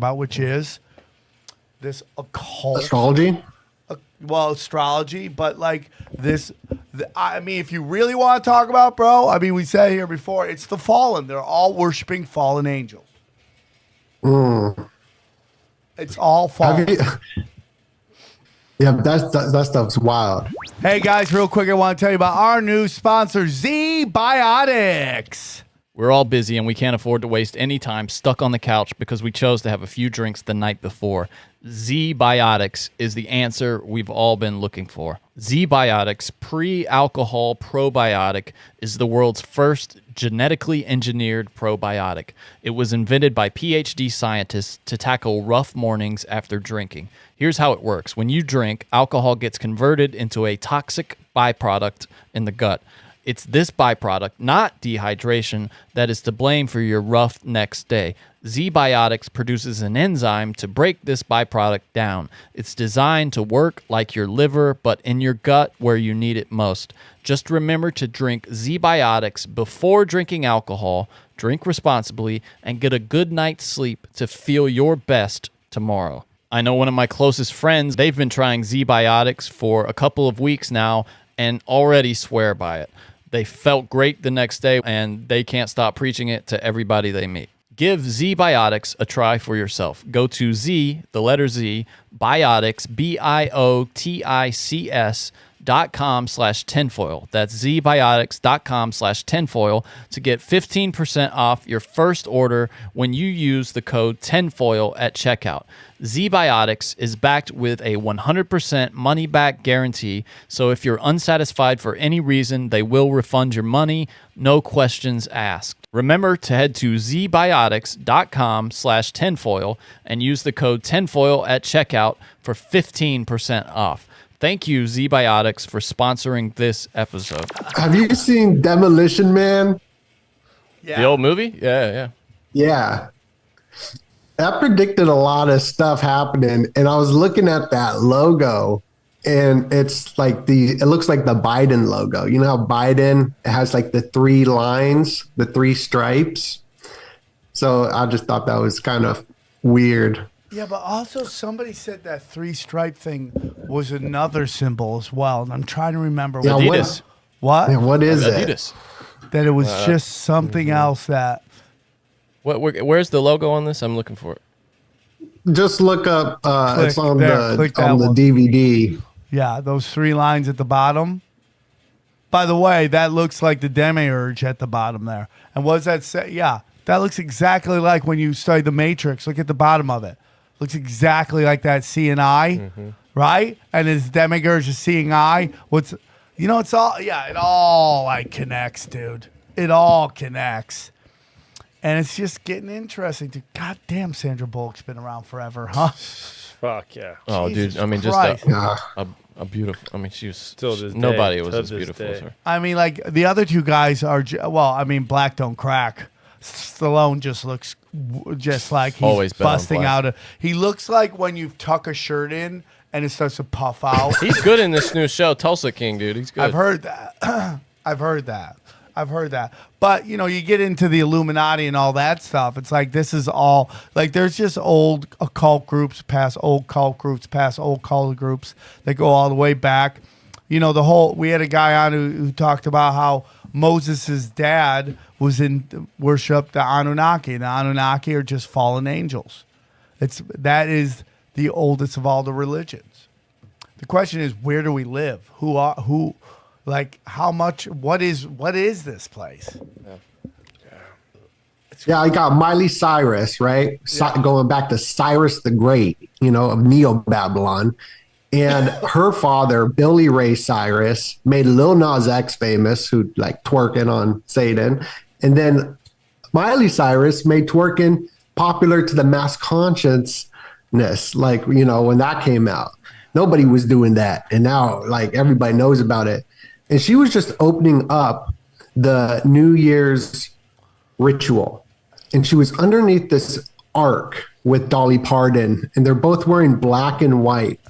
about, which is this occult Astrology? Astrology, but like this, I mean, if you really want to talk about, bro, I mean, we said here before, it's the fallen. They're all worshiping fallen angels. It's all false. Yeah, that stuff's wild. Hey guys, real quick, I want to tell you about our new sponsor, Z Biotics. We're all busy and we can't afford to waste any time stuck on the couch because we chose to have a few drinks the night before. Z Biotics is the answer we've all been looking for. Z Biotics pre-alcohol probiotic is the world's first genetically engineered probiotic. It was invented by PhD scientists to tackle rough mornings after drinking. Here's how it works. When you drink, alcohol gets converted into a toxic byproduct in the gut. It's this byproduct, not dehydration, that is to blame for your rough next day. Z-Biotics produces an enzyme to break this byproduct down. It's designed to work like your liver, but in your gut where you need it most. Just remember to drink Z-Biotics before drinking alcohol, drink responsibly, and get a good night's sleep to feel your best tomorrow. I know one of my closest friends, they've been trying Z-Biotics for a couple of weeks now and already swear by it. They felt great the next day, and they can't stop preaching it to everybody they meet. Give Z-Biotics a try for yourself. Go to Z, the letter Z, Biotics, biotics.com/tinfoil. That's zbiotics.com/tinfoil to get 15% off your first order when you use the code tinfoil at checkout. Z-Biotics is backed with a 100% money-back guarantee, so if you're unsatisfied for any reason, they will refund your money, no questions asked. Remember to head to zbiotics.com/tinfoil and use the code tinfoil at checkout for 15% off. Thank you, Z-Biotics, for sponsoring this episode. Have you seen Demolition Man? Yeah. The old movie? Yeah. Yeah. That predicted a lot of stuff happening. And I was looking at that logo, and it's like it looks like the Biden logo. You know how Biden has like the 3 lines, the 3 stripes? So I just thought that was kind of weird. Yeah, but also somebody said that 3-stripe thing was another symbol as well. And I'm trying to remember. Yeah, Adidas. What? Yeah, what is it? Adidas. That it was just something else that... Where's the logo on this? I'm looking for it. Just look up. It's on click that the one. DVD. Yeah, those 3 lines at the bottom. By the way, that looks like the demiurge at the bottom there. And what does that say? Yeah, that looks exactly like when you study the Matrix. Look at the bottom of it. Looks exactly like that seeing eye, right? And his demiurge is seeing eye. It's all, it all like connects, dude. It all connects. And it's just getting interesting. Goddamn, Sandra Bullock's been around forever, huh? Fuck yeah. Oh, Jesus dude. I mean, Christ. just a beautiful. I mean, she was Still this day, nobody was to as this beautiful as day. her. I mean, like, the other 2 guys are, black don't crack. Stallone just looks just like he's Always been on busting black. out. He looks like when you tuck a shirt in and it starts to puff out. He's good in this new show, Tulsa King, dude. He's good. I've heard that. I've heard that. But, you get into the Illuminati and all that stuff. It's like this is all, like there's just old occult groups past old cult groups past old cult groups that go all the way back. We had a guy on who talked about how Moses' dad worshipped the Anunnaki. The Anunnaki are just fallen angels. That is the oldest of all the religions. The question is, where do we live? How much? What is this place? Yeah, I got Miley Cyrus, right? Going back to Cyrus the Great, of Neo-Babylon. And her father, Billy Ray Cyrus, made Lil Nas X famous, who like twerking on Satan. And then Miley Cyrus made twerking popular to the mass consciousness, like, when that came out. Nobody was doing that. And now, like, everybody knows about it. And she was just opening up the New Year's ritual. And she was underneath this ark with Dolly Parton. And they're both wearing black and white,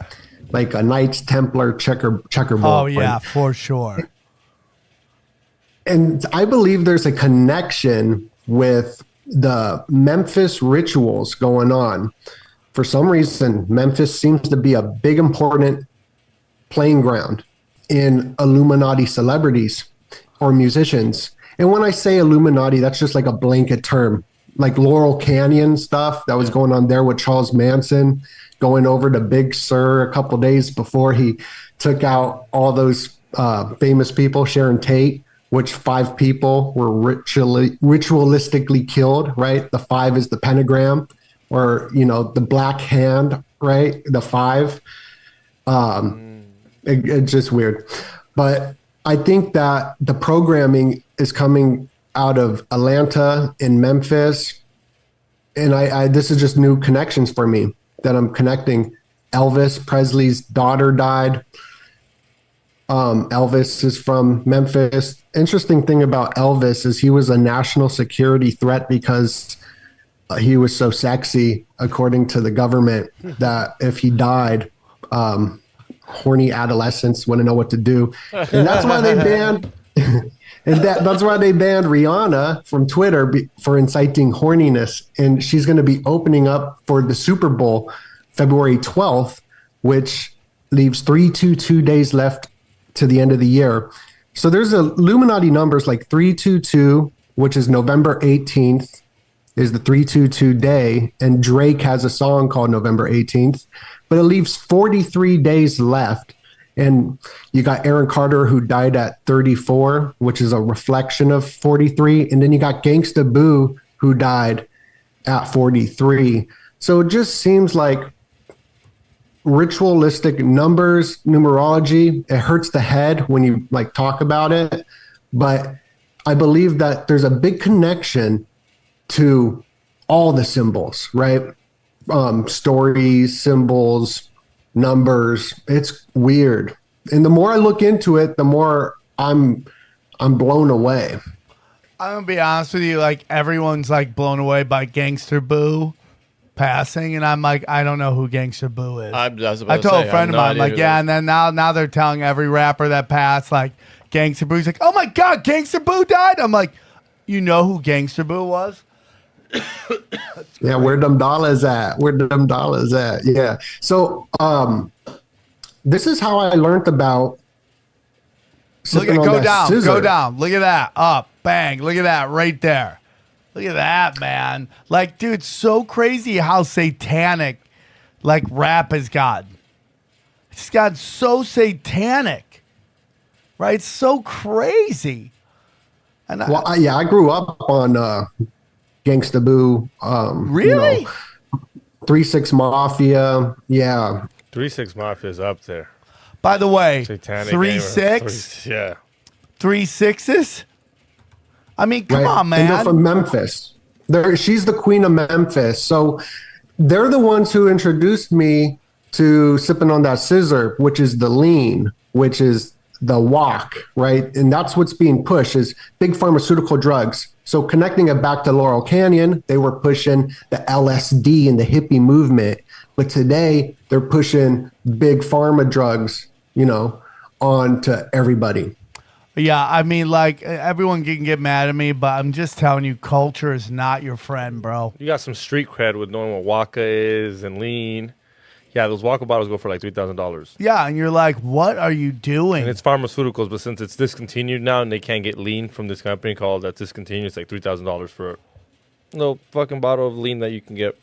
like a Knights Templar checkerboard. Oh, yeah, for sure. And I believe there's a connection with the Memphis rituals going on. For some reason, Memphis seems to be a big, important playing ground in Illuminati celebrities or musicians. And when I say Illuminati, that's just like a blanket term. like Laurel Canyon stuff that was going on there with Charles Manson, going over to Big Sur a couple days before he took out all those famous people, Sharon Tate, which 5 people were ritualistically killed, right? The 5 is the pentagram, or, you know, the black hand, right? The 5. It's just weird. But I think that the programming is coming out of Atlanta and Memphis. And I this is just new connections for me that I'm connecting. Elvis Presley's daughter died. Elvis is from Memphis. Interesting thing about Elvis is he was a national security threat because he was so sexy, according to the government, that if he died, horny adolescents wouldn't know what to do. And that's why they banned and that's why they banned Rihanna from Twitter for inciting horniness. And she's going to be opening up for the Super Bowl February 12th, which leaves 322 days left to the end of the year. So there's Illuminati numbers like 322, which is November 18th, is the 322 day. And Drake has a song called November 18th, but it leaves 43 days left. And you got Aaron Carter, who died at 34, which is a reflection of 43. And then you got Gangsta Boo, who died at 43. So it just seems like ritualistic numbers, numerology, it hurts the head when you like talk about it. But I believe that there's a big connection to all the symbols, right? Stories, symbols, numbers. It's weird. And the more I look into it, the more I'm blown away. I'm gonna be honest with you, like everyone's like blown away by Gangster Boo passing, and I'm like, I don't know who Gangster Boo is. I told a friend of mine, like, yeah, and then now they're telling every rapper that passed, like, Gangster Boo's like, oh my God, Gangster Boo died. I'm like, you know who Gangster Boo was? Yeah, where them dollars at? Where them dollars at? Yeah. So this is how I learned about. Look at go down. Look at that. Up, bang. Look at that right there. Look at that, man. Like, dude, so crazy how satanic like rap has gotten. It's gotten so satanic, right? It's so crazy. And I grew up on Gangsta Boo. Really? You know, 3-6 Mafia. Yeah. 3-6 Mafia is up there. By the way, Satanic 3-6? Yeah. 3-6s? I mean, come on, man. And they're from Memphis. She's the queen of Memphis. So they're the ones who introduced me to sipping on that scissor, which is the lean, which is the walk, right? And that's what's being pushed is big pharmaceutical drugs. So connecting it back to Laurel Canyon, they were pushing the LSD and the hippie movement. But today they're pushing big pharma drugs, you know, on to everybody. Yeah, I mean, like, everyone can get mad at me, but I'm just telling you, culture is not your friend, bro. You got some street cred with knowing what Waka is and lean. Yeah, those Waka bottles go for like $3,000. Yeah, and you're like, what are you doing? And it's pharmaceuticals, but since it's discontinued now and they can't get lean from this company called that's discontinued, it's like $3,000 for a little fucking bottle of lean that you can get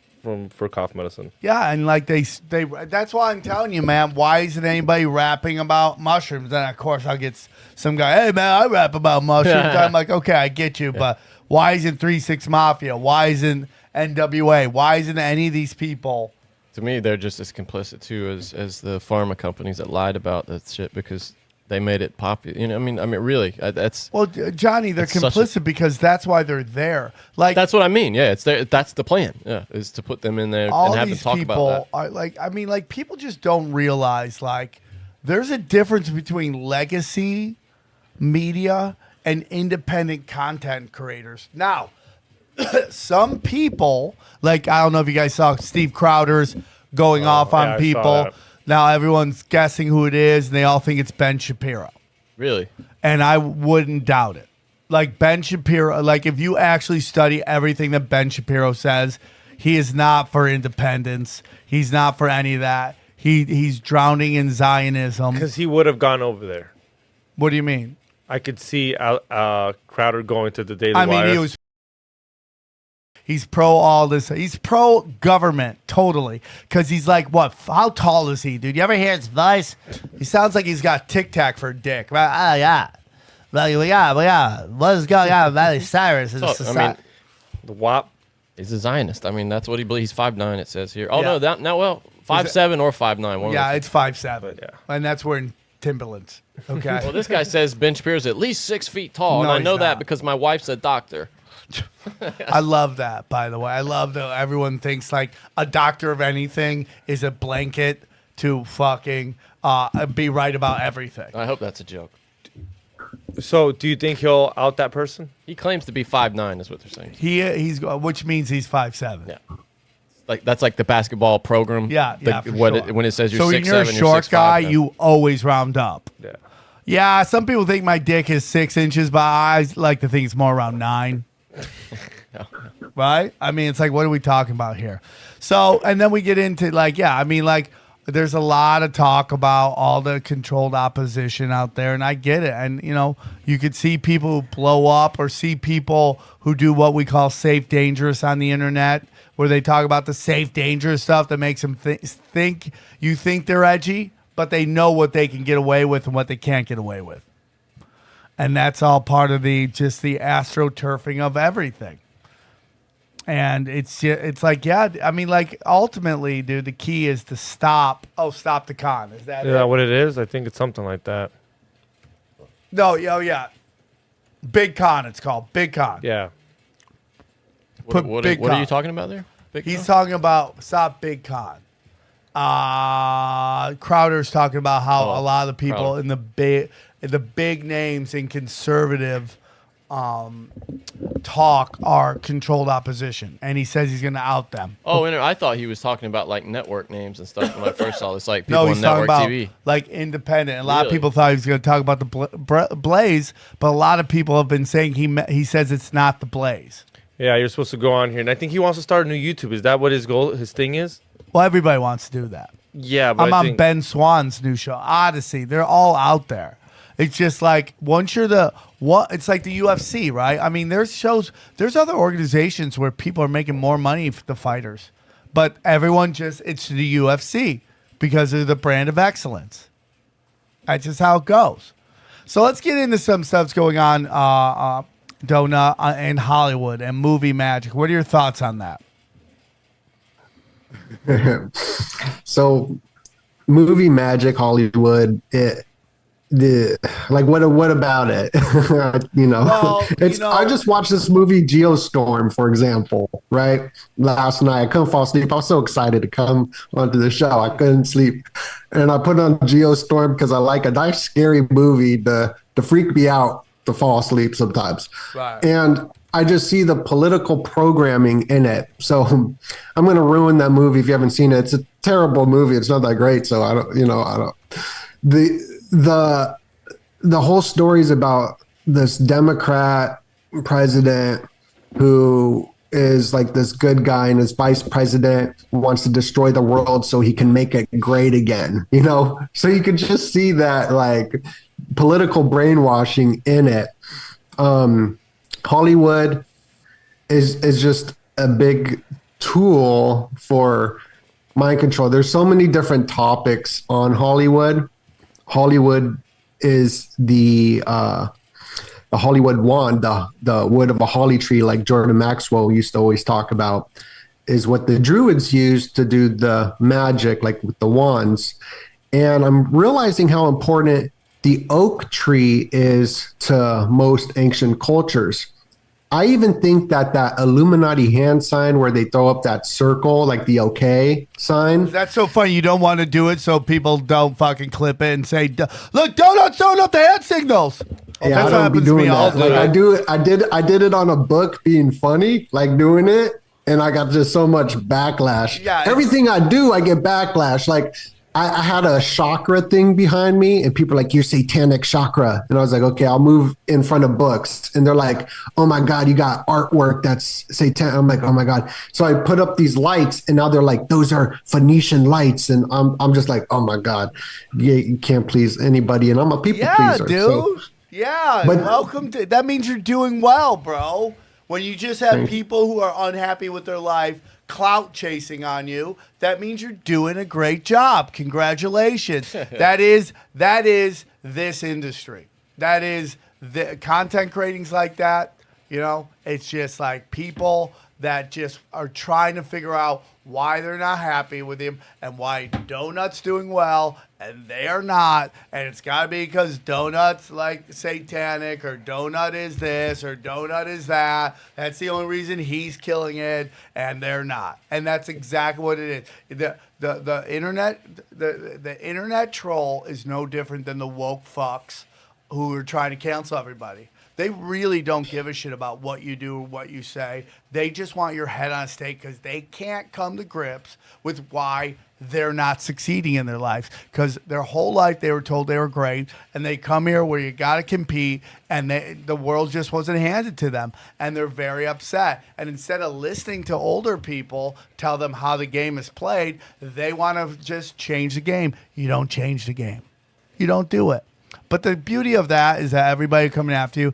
for cough medicine. Yeah, and like they that's why I'm telling you, man, why isn't anybody rapping about mushrooms? Then of course I'll get some guy, hey man, I rap about mushrooms. I'm like, okay, I get you, but why isn't 3-6 Mafia? Why isn't NWA? Why isn't any of these people? To me, they're just as complicit too as the pharma companies that lied about that shit because they made it popular. You know, I mean, really, that's well, Johnny. They're complicit because that's why they're there. Like that's what I mean. Yeah, it's there. That's the plan. Yeah, is to put them in there and have them talk about that. Are like, I mean, like people just don't realize like there's a difference between legacy media and independent content creators. Now, some people, like I don't know if you guys saw Steve Crowder's going off on people. Now everyone's guessing who it is, and they all think it's Ben Shapiro. Really? And I wouldn't doubt it. Like Ben Shapiro, like if you actually study everything that Ben Shapiro says, he is not for independence. He's not for any of that. He's drowning in Zionism. Because he would have gone over there. What do you mean? I could see Crowder going to the Daily Wire. I mean, He's pro all this. He's pro government, totally. Because he's like, what? How tall is he, dude? You ever hear his voice? He sounds like he's got Tic Tac for a dick. Right? Yeah. Well, yeah. Let's go. Yeah, Miley Cyrus. So, I mean, The WAP. he's a Zionist. I mean, that's what he believes. He's 5'9", it says here. Oh, Yeah. no, well, 5'7" or 5'9". Yeah, it's 5'7". Yeah. And that's wearing Timberlands. Okay. Well, this guy says Ben Shapiro's at least 6 feet tall, No, and I know he's that not. because my wife's a doctor. I love that, by the way. I love that everyone thinks like a doctor of anything is a blanket to fucking be right about everything. I hope that's a joke. So, do you think he'll out that person? He claims to be 5'9", is what they're saying. He's which means he's 5'7". Yeah. Like that's like the basketball program. Yeah, The- for when sure. when it says you're so 6'7", when you're a you're short 6'5", guy, yeah. you always round up. Yeah. Yeah, some people think my dick is 6 inches, but I like to think it's more around 9. Right? I mean, it's like, what are we talking about here? So, and then we get into like, yeah, I mean, like, there's a lot of talk about all the controlled opposition out there, and I get it. And, you know, you could see people who blow up or see people who do what we call safe dangerous on the internet, where they talk about the safe dangerous stuff that makes them think you think they're edgy, but they know what they can get away with and what they can't get away with. And that's all part of the astroturfing of everything. And it's like, yeah, I mean, like, ultimately, dude, the key is to stop the con. Is that Is that it? what it is? I think it's something like that. No, yeah. Big con, it's called. Big con. Yeah. Put What big are con. you talking about there? Big He's con? talking about stop big con. Crowder's talking about how a lot of the people Crowder. in the big names in conservative talk are controlled opposition, and he says he's going to out them. Oh, and I thought he was talking about like network names and stuff when I first saw this, like people No, on he's talking network about TV. like independent. A lot of Really? people thought he was going to talk about the Blaze, but a lot of people have been saying he says it's not the Blaze. Yeah, you're supposed to go on here. And I think he wants to start a new YouTube. Is that what his thing is? Well, everybody wants to do that. Yeah, but I'm I on think, Ben Swan's new show, Odyssey. They're all out there. It's just like once you're it's like the UFC, right? I mean, there's other organizations where people are making more money for the fighters, but everyone it's the UFC because of the brand of excellence. That's just how it goes. So let's get into some stuff's going on, Doenut, in Hollywood and movie magic. What are your thoughts on that? So, movie magic, Hollywood. What about it? You know, Well, I just watched this movie Geostorm, for example, right? Last night I couldn't fall asleep. I was so excited to come onto the show. I couldn't sleep, and I put on Geostorm because I like a nice scary movie to freak me out to fall asleep sometimes. Right. And I just see the political programming in it. So I'm going to ruin that movie if you haven't seen it. It's a terrible movie. It's not that great. So I don't. The whole story is about this Democrat president who is like this good guy, and his vice president wants to destroy the world so he can make it great again. You know, so you could just see that like political brainwashing in it. Hollywood is just a big tool for mind control. There's so many different topics on Hollywood. Hollywood is the Hollywood wand, the wood of a holly tree, like Jordan Maxwell used to always talk about, is what the Druids used to do the magic, like with the wands. And I'm realizing how important the oak tree is to most ancient cultures. I even think that Illuminati hand sign where they throw up that circle, like the OK sign. That's so funny. You don't want to do it so people don't fucking clip it and say, "Look, Doenut's throwing up the hand signals." Yeah, I That's what don't be happens to doing me all that. the Like time. I did it on a book being funny, like doing it, and I got just so much backlash. Yeah, everything I do, I get backlash. Like I had a chakra thing behind me, and people are like, "You're satanic chakra," and I was like, "Okay, I'll move in front of books," and they're like, "Oh my god, you got artwork that's satanic." I'm like, "Oh my god!" So I put up these lights, and now they're like, "Those are Phoenician lights," and I'm just like, "Oh my god, you can't please anybody," and I'm a people Yeah, pleaser. dude. So, Yeah. But- Welcome to. That means you're doing well, bro. When you just have people who are unhappy with their life, clout chasing on you, that means you're doing a great job. Congratulations. That is this industry. That is the content creating's like that. You know, it's just like people that just are trying to figure out why they're not happy with him and why Doenut's doing well and they are not. And it's got to be because Doenut's like satanic or Doenut is this or Doenut is that. That's the only reason he's killing it and they're not. And that's exactly what it is. The internet troll is no different than the woke fucks who are trying to cancel everybody. They really don't give a shit about what you do or what you say. They just want your head on a stake because they can't come to grips with why they're not succeeding in their lives. Because their whole life they were told they were great, and they come here where you got to compete, and the world just wasn't handed to them, and they're very upset. And instead of listening to older people tell them how the game is played, they want to just change the game. You don't change the game. You don't do it. But the beauty of that is that everybody coming after you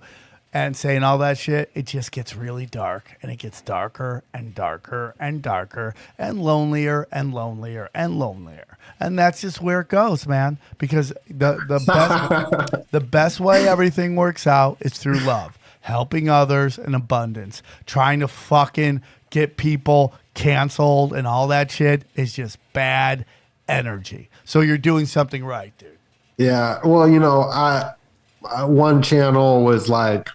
and saying all that shit, it just gets really dark. And it gets darker and darker and darker and lonelier and lonelier and lonelier. And that's just where it goes, man. Because the best way everything works out is through love. Helping others in abundance. Trying to fucking get people canceled and all that shit is just bad energy. So you're doing something right, dude. Yeah, well, you know, I one channel was like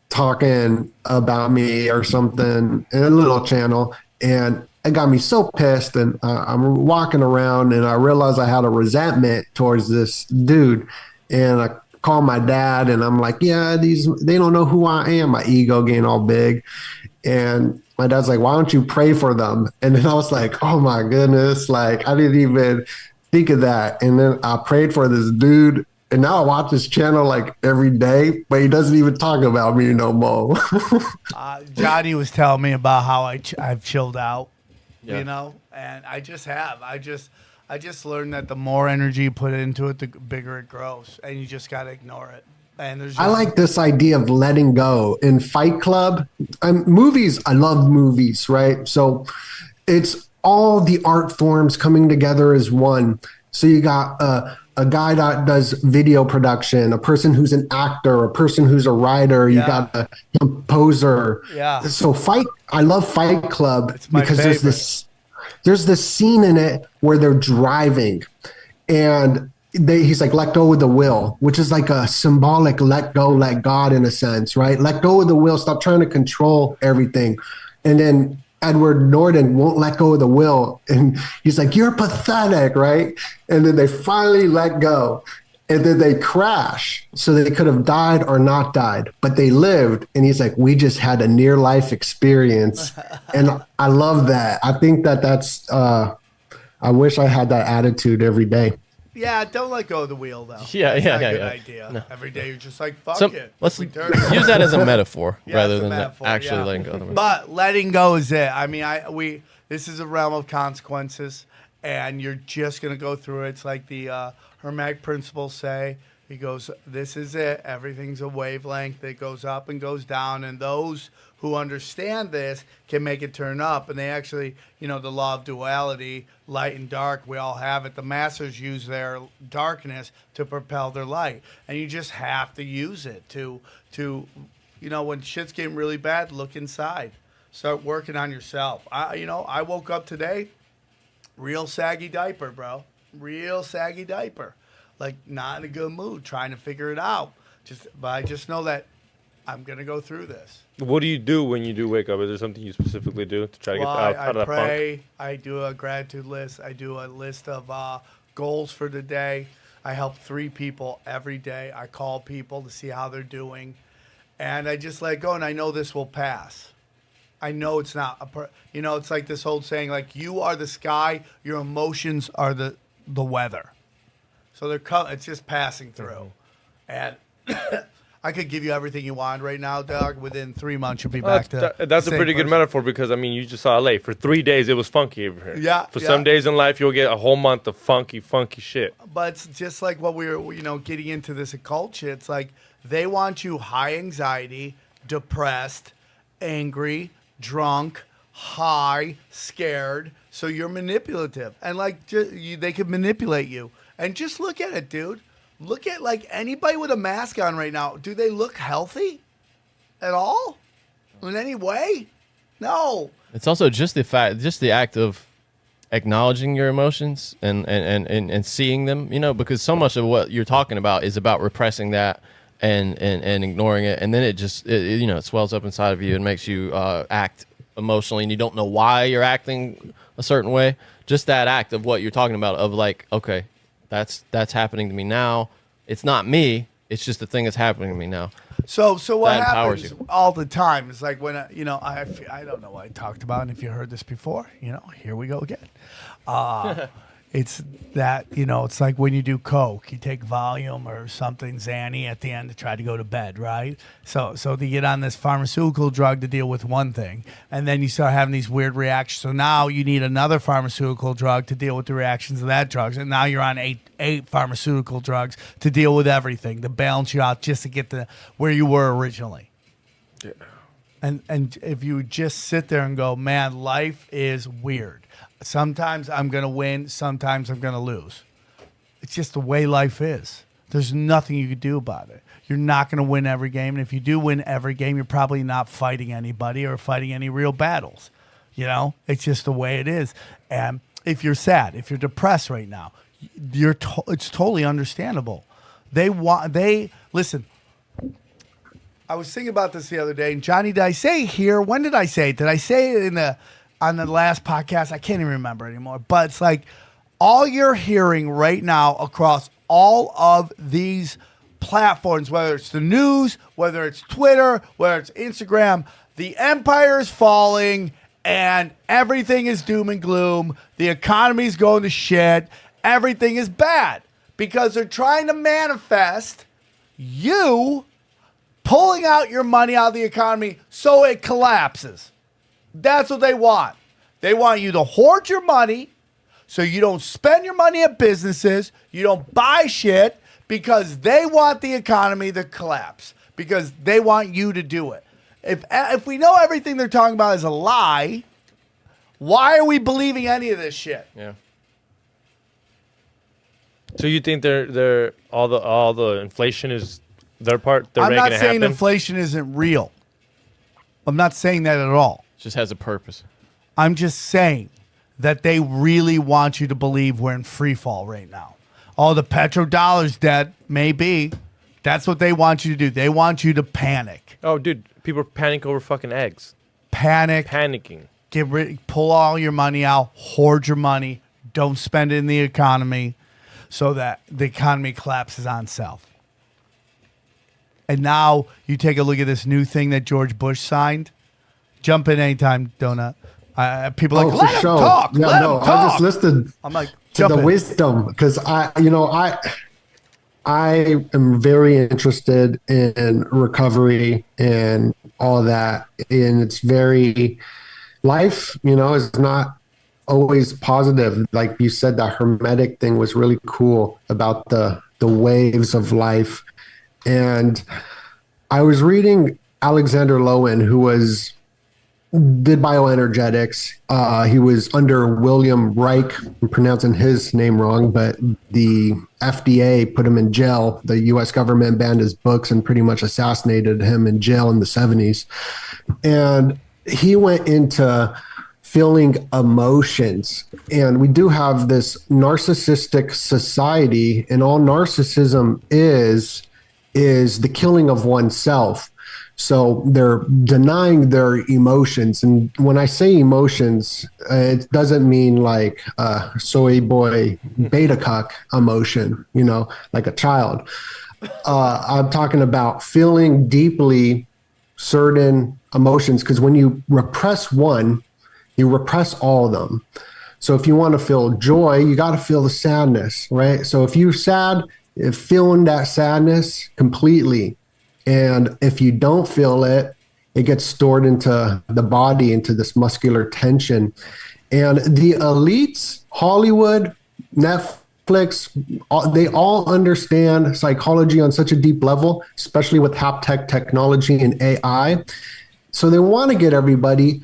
talking about me or something, in a little channel, and it got me so pissed. And I'm walking around, and I realized I had a resentment towards this dude, and I called my dad, and I'm like, yeah, they don't know who I am. My ego getting all big, and my dad's like, why don't you pray for them? And then I was like, oh my goodness, like I didn't even think of that. And then I prayed for this dude, and now I watch his channel like every day, but he doesn't even talk about me no more. Johnny was telling me about how I've chilled out, Yeah. you know, and I just have. I just learned that the more energy you put into it, the bigger it grows, and you just got to ignore it. And there's just, I like this idea of letting go. In Fight Club, movies, I love movies, right? So it's all the art forms coming together as one. So you got a guy that does video production, a person who's an actor, a person who's a writer. You got a composer. Yeah. So I love Fight Club because favorite. there's this scene in it where they're driving, and he's like, let go of the will, which is like a symbolic let go, let God in a sense, right? Let go of the will. Stop trying to control everything. And then Edward Norton won't let go of the will. And he's like, you're pathetic, right? And then they finally let go. And then they crash. So they could have died or not died, but they lived. And he's like, we just had a near life experience. And I love that. I think that's, I wish I had that attitude every day. Yeah, don't let go of the wheel, though. Yeah, That's yeah, not a yeah, good yeah. idea. No. Every day you're just like, fuck So it. let's We use turn it. that as a metaphor Yeah, rather it's a than metaphor, actually yeah. letting go of the But letting go is it. I mean, this is a realm of consequences, and you're just gonna go through it. It's like the Hermetic principles say. He goes, this is it. Everything's a wavelength that goes up and goes down, and those who understand this can make it turn up. And they actually, the law of duality, light and dark, we all have it. The masters use their darkness to propel their light. And you just have to use it to when shit's getting really bad, look inside. Start working on yourself. I woke up today, real saggy diaper, bro. Real saggy diaper. Like, not in a good mood, trying to figure it out. But I just know that I'm going to go through this. What do you do when you do wake up? Is there something you specifically do to try to get out of that funk? I pray. I do a gratitude list. I do a list of goals for the day. I help 3 people every day. I call people to see how they're doing. And I just let go, and I know this will pass. I know it's not it's like this old saying, like, you are the sky, your emotions are the weather. So it's just passing through. And I could give you everything you want right now, Doug. Within 3 months, you'll be back to That's a pretty good metaphor because, you just saw LA. For 3 days, it was funky over here. Yeah. For some days in life, you'll get a whole month of funky shit. But it's just like what we were, getting into this occult shit. It's like they want you high anxiety, depressed, angry, drunk, high, scared. So you're manipulative, and like they could manipulate you. And just look at it, dude. Look at like anybody with a mask on right now. Do they look healthy at all in any way? No. It's also just the act of acknowledging your emotions and seeing them, because so much of what you're talking about is about repressing that and ignoring it, and then it swells up inside of you and makes you act emotionally, and you don't know why you're acting a certain way. Just that act of what you're talking about, of like, okay, that's happening to me now. It's not me. It's just the thing that's happening to me now. So what That empowers happens you. all the time is like when I don't know what I talked about, and if you heard this before, here we go again. It's that it's like when you do coke, you take Valium or something Xanny at the end to try to go to bed, right? So they get on this pharmaceutical drug to deal with one thing, and then you start having these weird reactions. So now you need another pharmaceutical drug to deal with the reactions of that drugs, and now you're on eight pharmaceutical drugs to deal with everything, to balance you out just to get to where you were originally. Yeah. And if you just sit there and go, man, life is weird. Sometimes I'm going to win. Sometimes I'm going to lose. It's just the way life is. There's nothing you can do about it. You're not going to win every game. And if you do win every game, you're probably not fighting anybody or fighting any real battles. It's just the way it is. And if you're sad, if you're depressed right now, it's totally understandable. Listen, I was thinking about this the other day, and Johnny, did I say it here? When did I say it? Did I say it on the last podcast? I can't even remember anymore. But it's like all you're hearing right now across all of these platforms, whether it's the news, whether it's Twitter, whether it's Instagram, the empire is falling and everything is doom and gloom. The economy's going to shit. Everything is bad because they're trying to manifest you pulling out your money out of the economy so it collapses. That's what they want. They want you to hoard your money so you don't spend your money at businesses, you don't buy shit, because they want the economy to collapse, because they want you to do it. If we know everything they're talking about is a lie, why are we believing any of this shit? Yeah. So you think they're all the inflation is their part? They're I'm making not it saying happen? inflation isn't real. I'm not saying that at all. It just has a purpose. I'm just saying that they really want you to believe we're in free fall right now. Oh, the petrodollar's dead. Maybe. That's what they want you to do. They want you to panic. Oh, dude, people are panicking over fucking eggs. Panicking. Pull all your money out. Hoard your money. Don't spend it in the economy so that the economy collapses on itself. And now you take a look at this new thing that George Bush signed. Jump in anytime, Doenut. People are like, let him talk. Yeah, let him talk. I just listened I'm like, to the jump in. wisdom because I am very interested in recovery and all that. And it's very, life, is not always positive. Like you said, that hermetic thing was really cool about the waves of life. And I was reading Alexander Lowen, who did bioenergetics. He was under William Reich. I'm pronouncing his name wrong, but the FDA put him in jail. The U.S. government banned his books and pretty much assassinated him in jail in the 70s. And he went into feeling emotions. And we do have this narcissistic society, and all narcissism is the killing of oneself. So they're denying their emotions. And when I say emotions, it doesn't mean like soy boy beta cuck emotion, like a child. I'm talking about feeling deeply certain emotions, because when you repress one, you repress all of them. So if you want to feel joy, you got to feel the sadness, right? So if you're sad, feeling that sadness completely. And if you don't feel it, it gets stored into the body, into this muscular tension. And the elites, Hollywood, Netflix, they all understand psychology on such a deep level, especially with haptic technology and AI. So they want to get everybody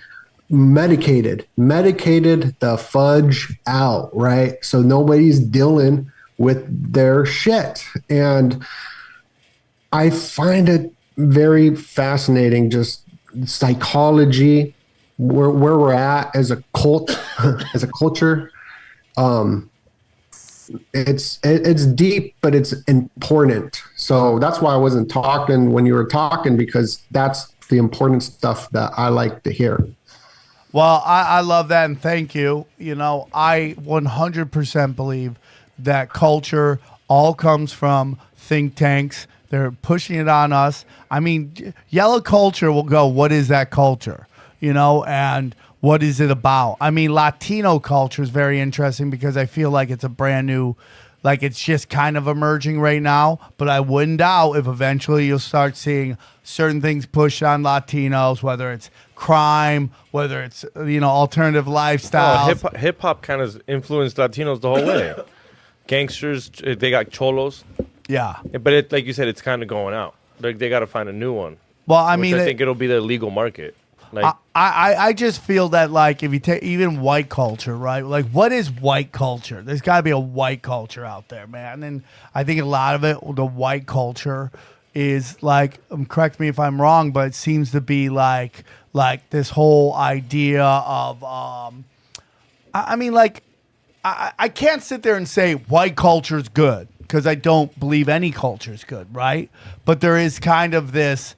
medicated the fudge out, right? So nobody's dealing with their shit. And I find it very fascinating, just psychology, where we're at as a cult, as a culture. It's deep, but it's important. So that's why I wasn't talking when you were talking, because that's the important stuff that I like to hear. Well, I love that, and thank you. You know, I 100% believe that culture all comes from think tanks. They're pushing it on us. I mean, yellow culture will go, what is that culture? You know, and what is it about? I mean, Latino culture is very interesting because I feel like it's a brand new, like it's just kind of emerging right now. But I wouldn't doubt if eventually you'll start seeing certain things pushed on Latinos, whether it's crime, whether it's, you know, alternative lifestyles. Hip hop kind of influenced Latinos the whole way. Gangsters, they got cholos. Yeah. But it, like you said, it's kind of going out. Like they got to find a new one. Well, I mean, I think it'll be the legal market. Like, I just feel that, like, if you take even white culture, right? Like, what is white culture? There's got to be a white culture out there, man. And I think a lot of it, the white culture is like, correct me if I'm wrong, but it seems to be like this whole idea of, I mean, like, I can't sit there and say white culture is good because I don't believe any culture is good, right? But there is kind of this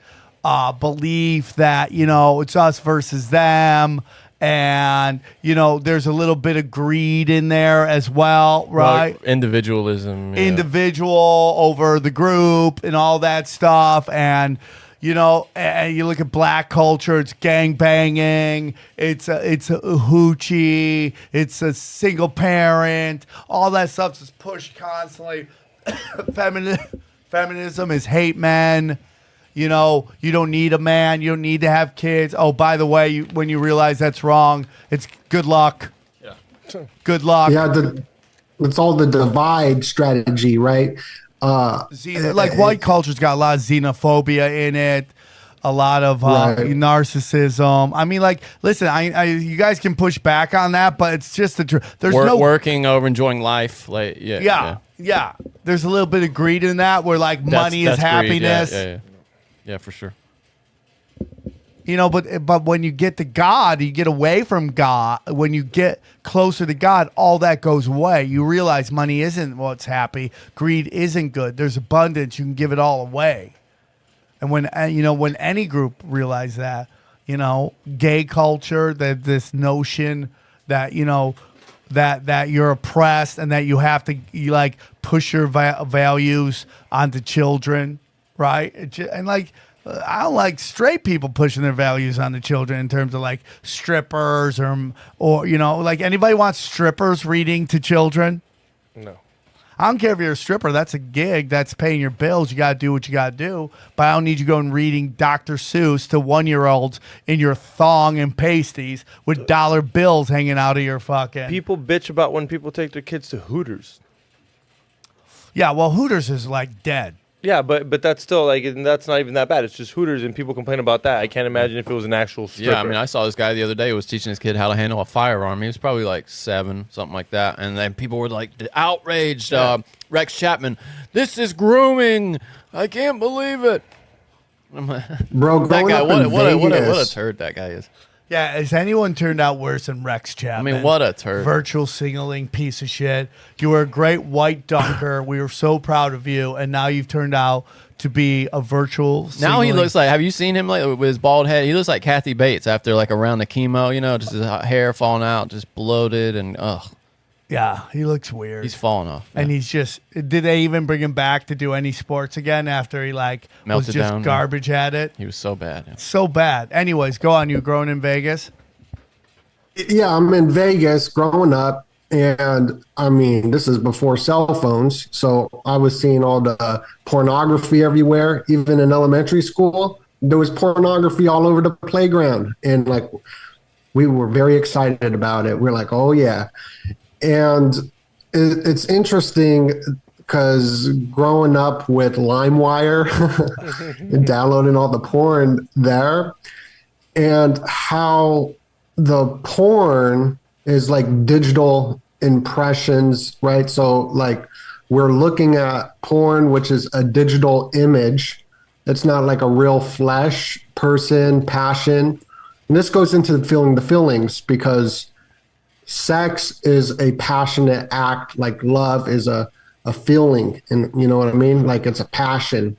belief that, you know, it's us versus them. And, you know, there's a little bit of greed in there as well, right? Like individualism. Yeah. Individual over the group and all that stuff. And, you know, and you look at black culture, it's gang banging, it's a hoochie, it's a single parent, all that stuff is pushed constantly. Feminism is hate men. You know, you don't need a man. You don't need to have kids. Oh, by the way, when you realize that's wrong, it's good luck. Yeah. Good luck. Yeah, it's all the divide strategy, right? Like white culture's got a lot of xenophobia in it, a lot of narcissism. I mean, like, listen, you guys can push back on that, but it's just the truth. There's no working over enjoying life. Like, yeah. There's a little bit of greed in that, where like money is happiness. Yeah, for sure. You know, but when you get to God, you get away from God. When you get closer to God, all that goes away. You realize money isn't what's happy. Greed isn't good. There's abundance. You can give it all away. And when any group realize that, you know, gay culture, that this notion that, you know, that you're oppressed and that you have to like push your values onto children. Right. And like, I don't like straight people pushing their values on the children in terms of like strippers or, you know, like anybody wants strippers reading to children? No. I don't care if you're a stripper. That's a gig. That's paying your bills. You got to do what you got to do. But I don't need you going reading Dr. Seuss to 1-year-olds in your thong and pasties with dollar bills hanging out of your fucking. People bitch about when people take their kids to Hooters. Yeah, well, Hooters is like dead. Yeah, but that's still like, that's not even that bad. It's just Hooters, and people complain about that. I can't imagine if it was an actual stripper. Yeah, I mean, I saw this guy the other day who was teaching his kid how to handle a firearm. He was probably like 7, something like that. And then people were like outraged. Rex Chapman, this is grooming. I can't believe it. Bro, that guy, what Vegas, a turd that guy is. Yeah, has anyone turned out worse than Rex Chapman? I mean, what a turd. Virtual signaling piece of shit. You were a great white dunker. We were so proud of you, and now you've turned out to be a virtual Now he looks like, have you seen him like with his bald head? He looks like Kathy Bates after like a round of chemo, you know, just his hair falling out, just bloated and ugh. Yeah, he looks weird. He's falling off. Yeah. And he's just, did they even bring him back to do any sports again after he like melted was just down, garbage at it? He was so bad. Yeah. So bad. Anyways, go on. You growing in Vegas? Yeah, I'm in Vegas growing up, and I mean, this is before cell phones, so I was seeing all the pornography everywhere. Even in elementary school, there was pornography all over the playground, and like we were very excited about it. We're like, oh yeah. And it's interesting because growing up with LimeWire and downloading all the porn there, and how the porn is like digital impressions, right? So like we're looking at porn, which is a digital image. It's not like a real flesh person, passion. And this goes into feeling the feelings, because sex is a passionate act, like love is a feeling, and you know what I mean? Like it's a passion.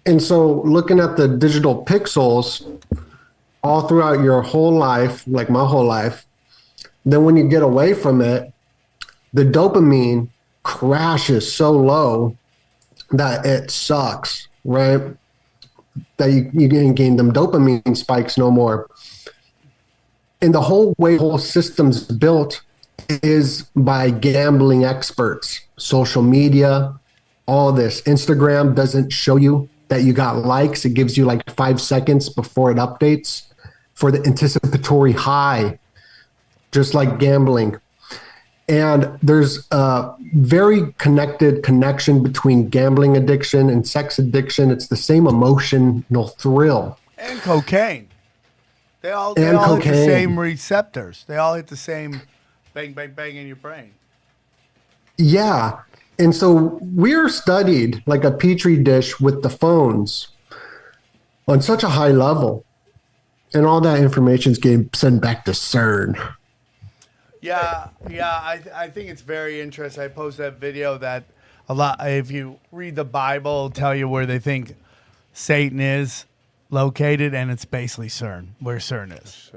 And so looking at the digital pixels all throughout your whole life, like my whole life, then when you get away from it, the dopamine crashes so low that it sucks, right? That you can gain them dopamine spikes no more. And the whole way the whole system's built is by gambling experts, social media, all this. Instagram doesn't show you that you got likes. It gives you like 5 seconds before it updates for the anticipatory high, just like gambling. And there's a very connected connection between gambling addiction and sex addiction. It's the same emotional thrill. And cocaine. They all And hit the cocaine. same receptors. They all hit the same bang, bang, bang in your brain. Yeah. And so we're studied like a petri dish with the phones on such a high level. And all that information is getting sent back to CERN. Yeah, I think it's very interesting. I posted that video that a lot, if you read the Bible, it'll tell you where they think Satan is located, and it's basically CERN, where CERN is.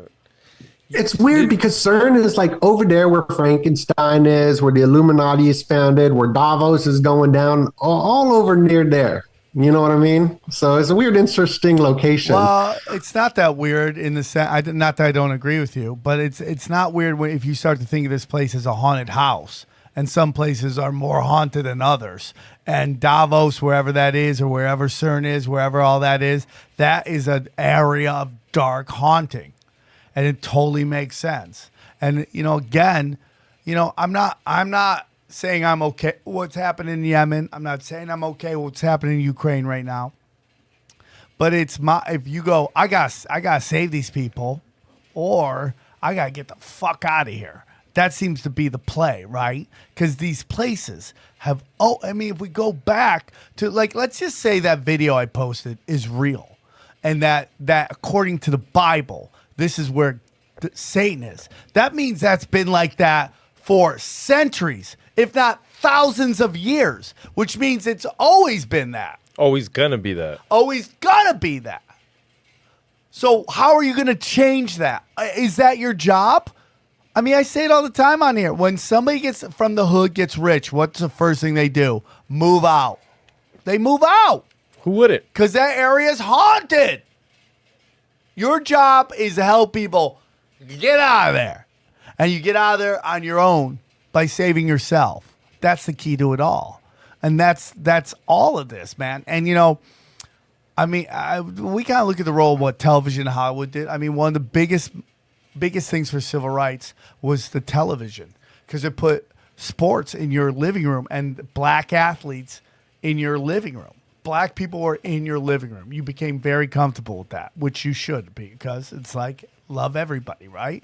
It's weird because CERN is like over there where Frankenstein is, where the Illuminati is founded, where Davos is going down, all over near there. You know what I mean? So it's a weird, interesting location. Well, it's not that weird in the sense. Not that I don't agree with you, but it's not weird if you start to think of this place as a haunted house. And some places are more haunted than others. And Davos, wherever that is, or wherever CERN is, wherever all that is an area of dark haunting, and it totally makes sense. And again, I'm not saying I'm okay what's happening in Yemen. I'm not saying I'm okay what's happening in Ukraine right now. But if you go, I gotta save these people, or I gotta get the fuck out of here. That seems to be the play, right? Because these places have, if we go back to, like, let's just say that video I posted is real, and that according to the Bible, this is where Satan is. That means that's been like that for centuries, if not thousands of years, which means it's always been that. Always gonna be that. Always gonna be that. So how are you gonna change that? Is that your job? I mean, I say it all the time on here. When somebody gets from the hood gets rich, what's the first thing they do? Move out. They move out. Who wouldn't? Because that area is haunted. Your job is to help people get out of there. And you get out of there on your own by saving yourself. That's the key to it all. And that's all of this, man. And, we kind of look at the role of what television and Hollywood did. I mean, one of the biggest things for civil rights was the television, because it put sports in your living room and black athletes in your living room. Black people were in your living room. You became very comfortable with that, which you should be, because it's like love everybody, right?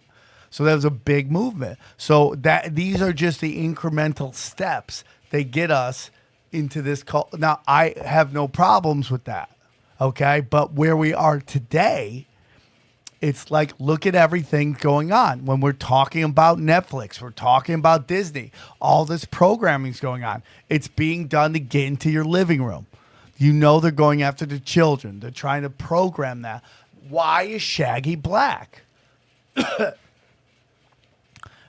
So that was a big movement. So these are just the incremental steps they get us into this cult. Now, I have no problems with that, okay? But where we are today, it's like, look at everything going on. When we're talking about Netflix, we're talking about Disney, all this programming's going on. It's being done to get into your living room. They're going after the children. They're trying to program that. Why is Shaggy black? It's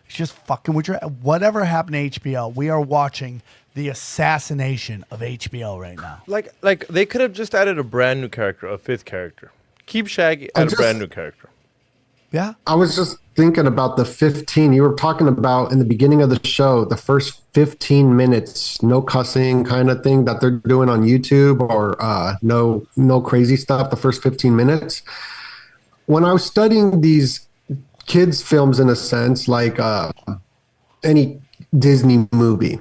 just fucking with whatever happened to HBO. We are watching the assassination of HBO right now. Like they could have just added a brand new character, a fifth character. Keep Shaggy, add a brand new character. Yeah. I was just thinking about the 15 you were talking about in the beginning of the show, the first 15 minutes, no cussing kind of thing that they're doing on YouTube, or no crazy stuff, the first 15 minutes. When I was studying these kids' films, in a sense, like any Disney movie,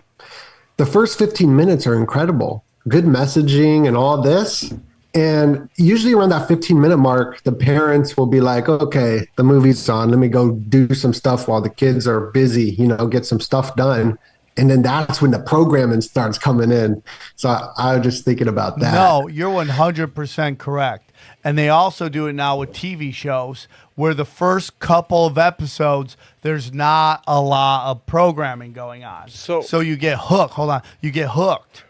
the first 15 minutes are incredible. Good messaging and all this. And usually around that 15-minute mark, the parents will be like, okay, the movie's on. Let me go do some stuff while the kids are busy, get some stuff done. And then that's when the programming starts coming in. So I was just thinking about that. No, you're 100% correct. And they also do it now with TV shows where the first couple of episodes, there's not a lot of programming going on. So you get hooked. Hold on. You get hooked.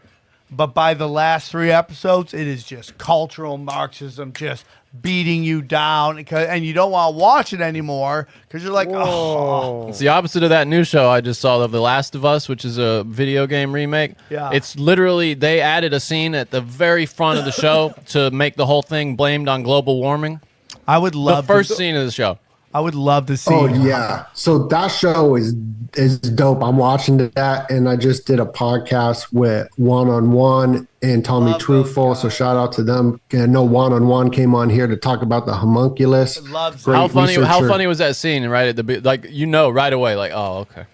But by the last 3 episodes, it is just cultural Marxism, just beating you down, and you don't want to watch it anymore because you're like, oh. It's the opposite of that new show I just saw, of The Last of Us, which is a video game remake. Yeah. It's literally, they added a scene at the very front of the show to make the whole thing blamed on global warming. I would love the first scene of the show. I would love to see. Oh yeah, so that show is dope. I'm watching that, and I just did a podcast with One on One and Tommy Truthful. So shout out to them. And I know One on One came on here to talk about the homunculus. Great How funny researcher. was that scene? Right at the right away, like, oh, okay.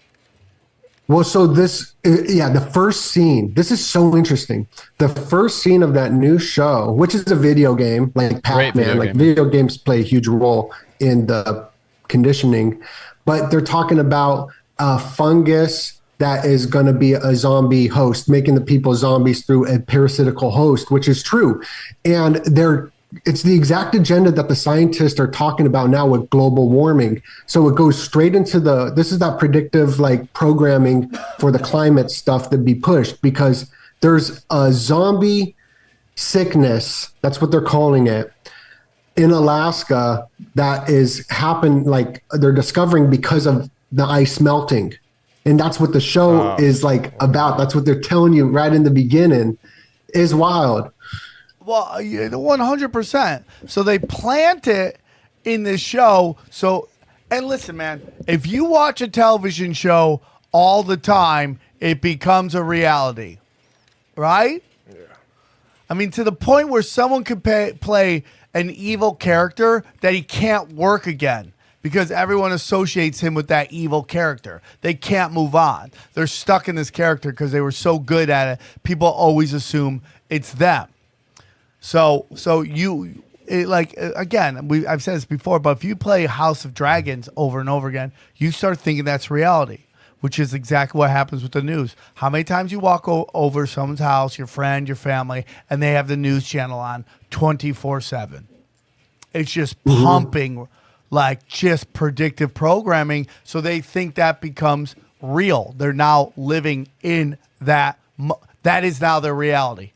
Well, so the first scene, this is so interesting. The first scene of that new show, which is a video game, like Pac-Man, video games play a huge role in the conditioning, but they're talking about a fungus that is going to be a zombie host, making the people zombies through a parasitical host, which is true. And it's the exact agenda that the scientists are talking about now with global warming. So it goes straight into this is that predictive programming for the climate stuff to be pushed, because there's a zombie sickness, that's what they're calling it, in Alaska that is they're discovering because of the ice melting. And that's what the show is about. That's what they're telling you right in the beginning. Is wild. Well, 100%. So they plant it in this show. So, and listen, man, if you watch a television show all the time, it becomes a reality, right? Yeah. I mean, to the point where someone could play an evil character that he can't work again because everyone associates him with that evil character. They can't move on. They're stuck in this character because they were so good at it. People always assume it's them. So again, I've said this before, but if you play House of Dragons over and over again, you start thinking that's reality, which is exactly what happens with the news. How many times you walk over someone's house, your friend, your family, and they have the news channel on 24/7. It's just pumping, just predictive programming. So they think that becomes real. They're now living in that. That is now their reality.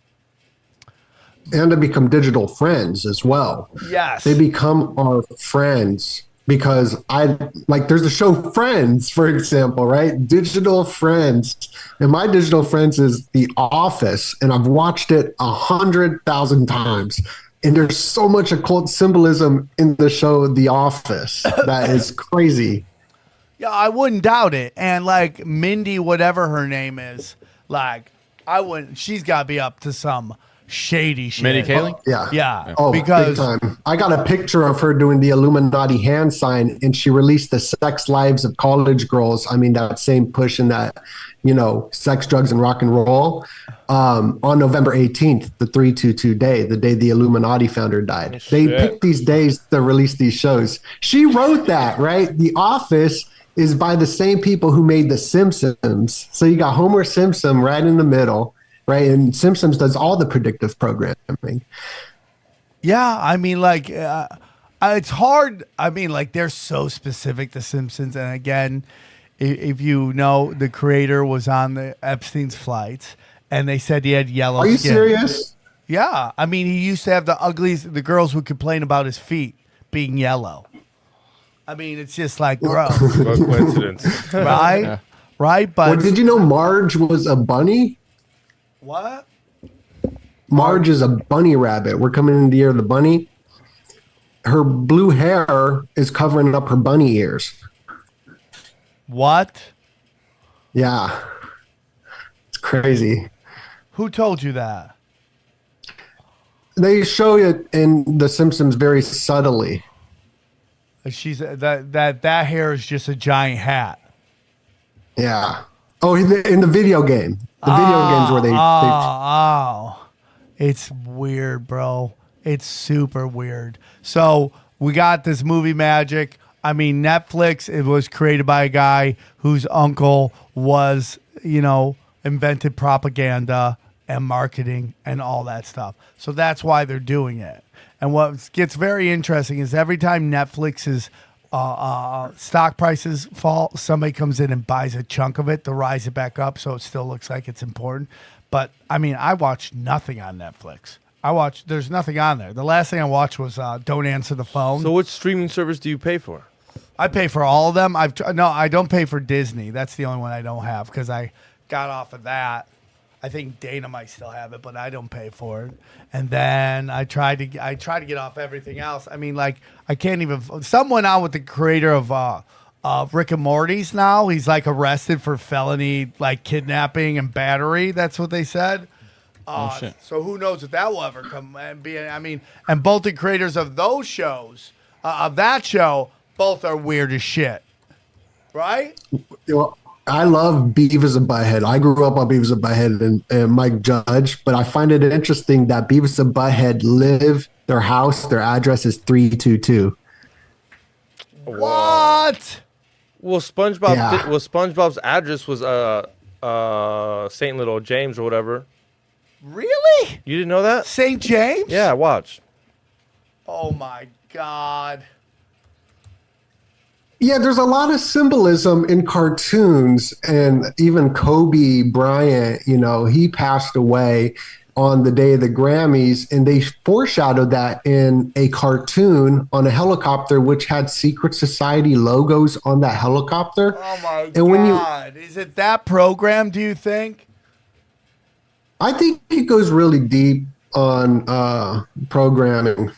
And to become digital friends as well. Yes. They become our friends because there's the show Friends, for example, right? Digital friends. And my digital friends is The Office, and I've watched it 100,000 times. And there's so much occult symbolism in the show The Office. That is crazy. Yeah, I wouldn't doubt it. And Mindy, whatever her name is, she's got to be up to some shady shit. Mindy Kaling? Yeah. Oh, because big time. I got a picture of her doing the Illuminati hand sign, and she released the Sex Lives of College Girls. I mean, that same push in that, sex, drugs, and rock and roll on November 18th, the 322 day, the day the Illuminati founder died. They picked these days to release these shows. She wrote that, right? The Office is by the same people who made The Simpsons. So you got Homer Simpson right in the middle. Right, and Simpsons does all the predictive programming. Yeah, I mean, it's hard. I mean, they're so specific, The Simpsons. And again, if you know, the creator was on the Epstein's flights, and they said he had yellow skin. Are you serious? Yeah, I mean, he used to have the girls would complain about his feet being yellow. I mean, it's just gross. What coincidence. Right? Yeah. Right? But did you know Marge was a bunny? What? Marge is a bunny rabbit. We're coming into the year of the bunny. Her blue hair is covering up her bunny ears. What? Yeah. It's crazy. Who told you that? They show it in The Simpsons very subtly. She's that hair is just a giant hat. Yeah. Oh, in the video game. The video games where they it's weird, bro. It's super weird. So we got this movie magic. I mean, Netflix, it was created by a guy whose uncle was, invented propaganda and marketing and all that stuff. So that's why they're doing it. And what gets very interesting is every time Netflix's stock prices fall, somebody comes in and buys a chunk of it to rise it back up so it still looks like it's important. But, I mean, I watch nothing on Netflix. There's nothing on there. The last thing I watched was Don't Answer the Phone. So what streaming service do you pay for? I pay for all of them. No, I don't pay for Disney. That's the only one I don't have because I got off of that. I think Dana might still have it, but I don't pay for it. And then I try to get off everything else. I mean, like I can't even. Someone out with the creator of Rick and Morty's now. He's like arrested for felony like kidnapping and battery. That's what they said. Shit. So who knows if that will ever come and be? I mean, and both the creators of those shows, of that show, both are weird as shit, right? Well, I love Beavis and Butthead. I grew up on Beavis and Butthead and Mike Judge, but I find it interesting that Beavis and Butthead their house, their address is 322. What? Well, SpongeBob. Yeah. SpongeBob's address was Saint Little James or whatever. Really? You didn't know that? St. James? Yeah, watch. Oh my God. Yeah, there's a lot of symbolism in cartoons, and even Kobe Bryant, he passed away on the day of the Grammys, and they foreshadowed that in a cartoon on a helicopter, which had secret society logos on that helicopter. Oh my and God. Is it that program, do you think? I think it goes really deep on programming.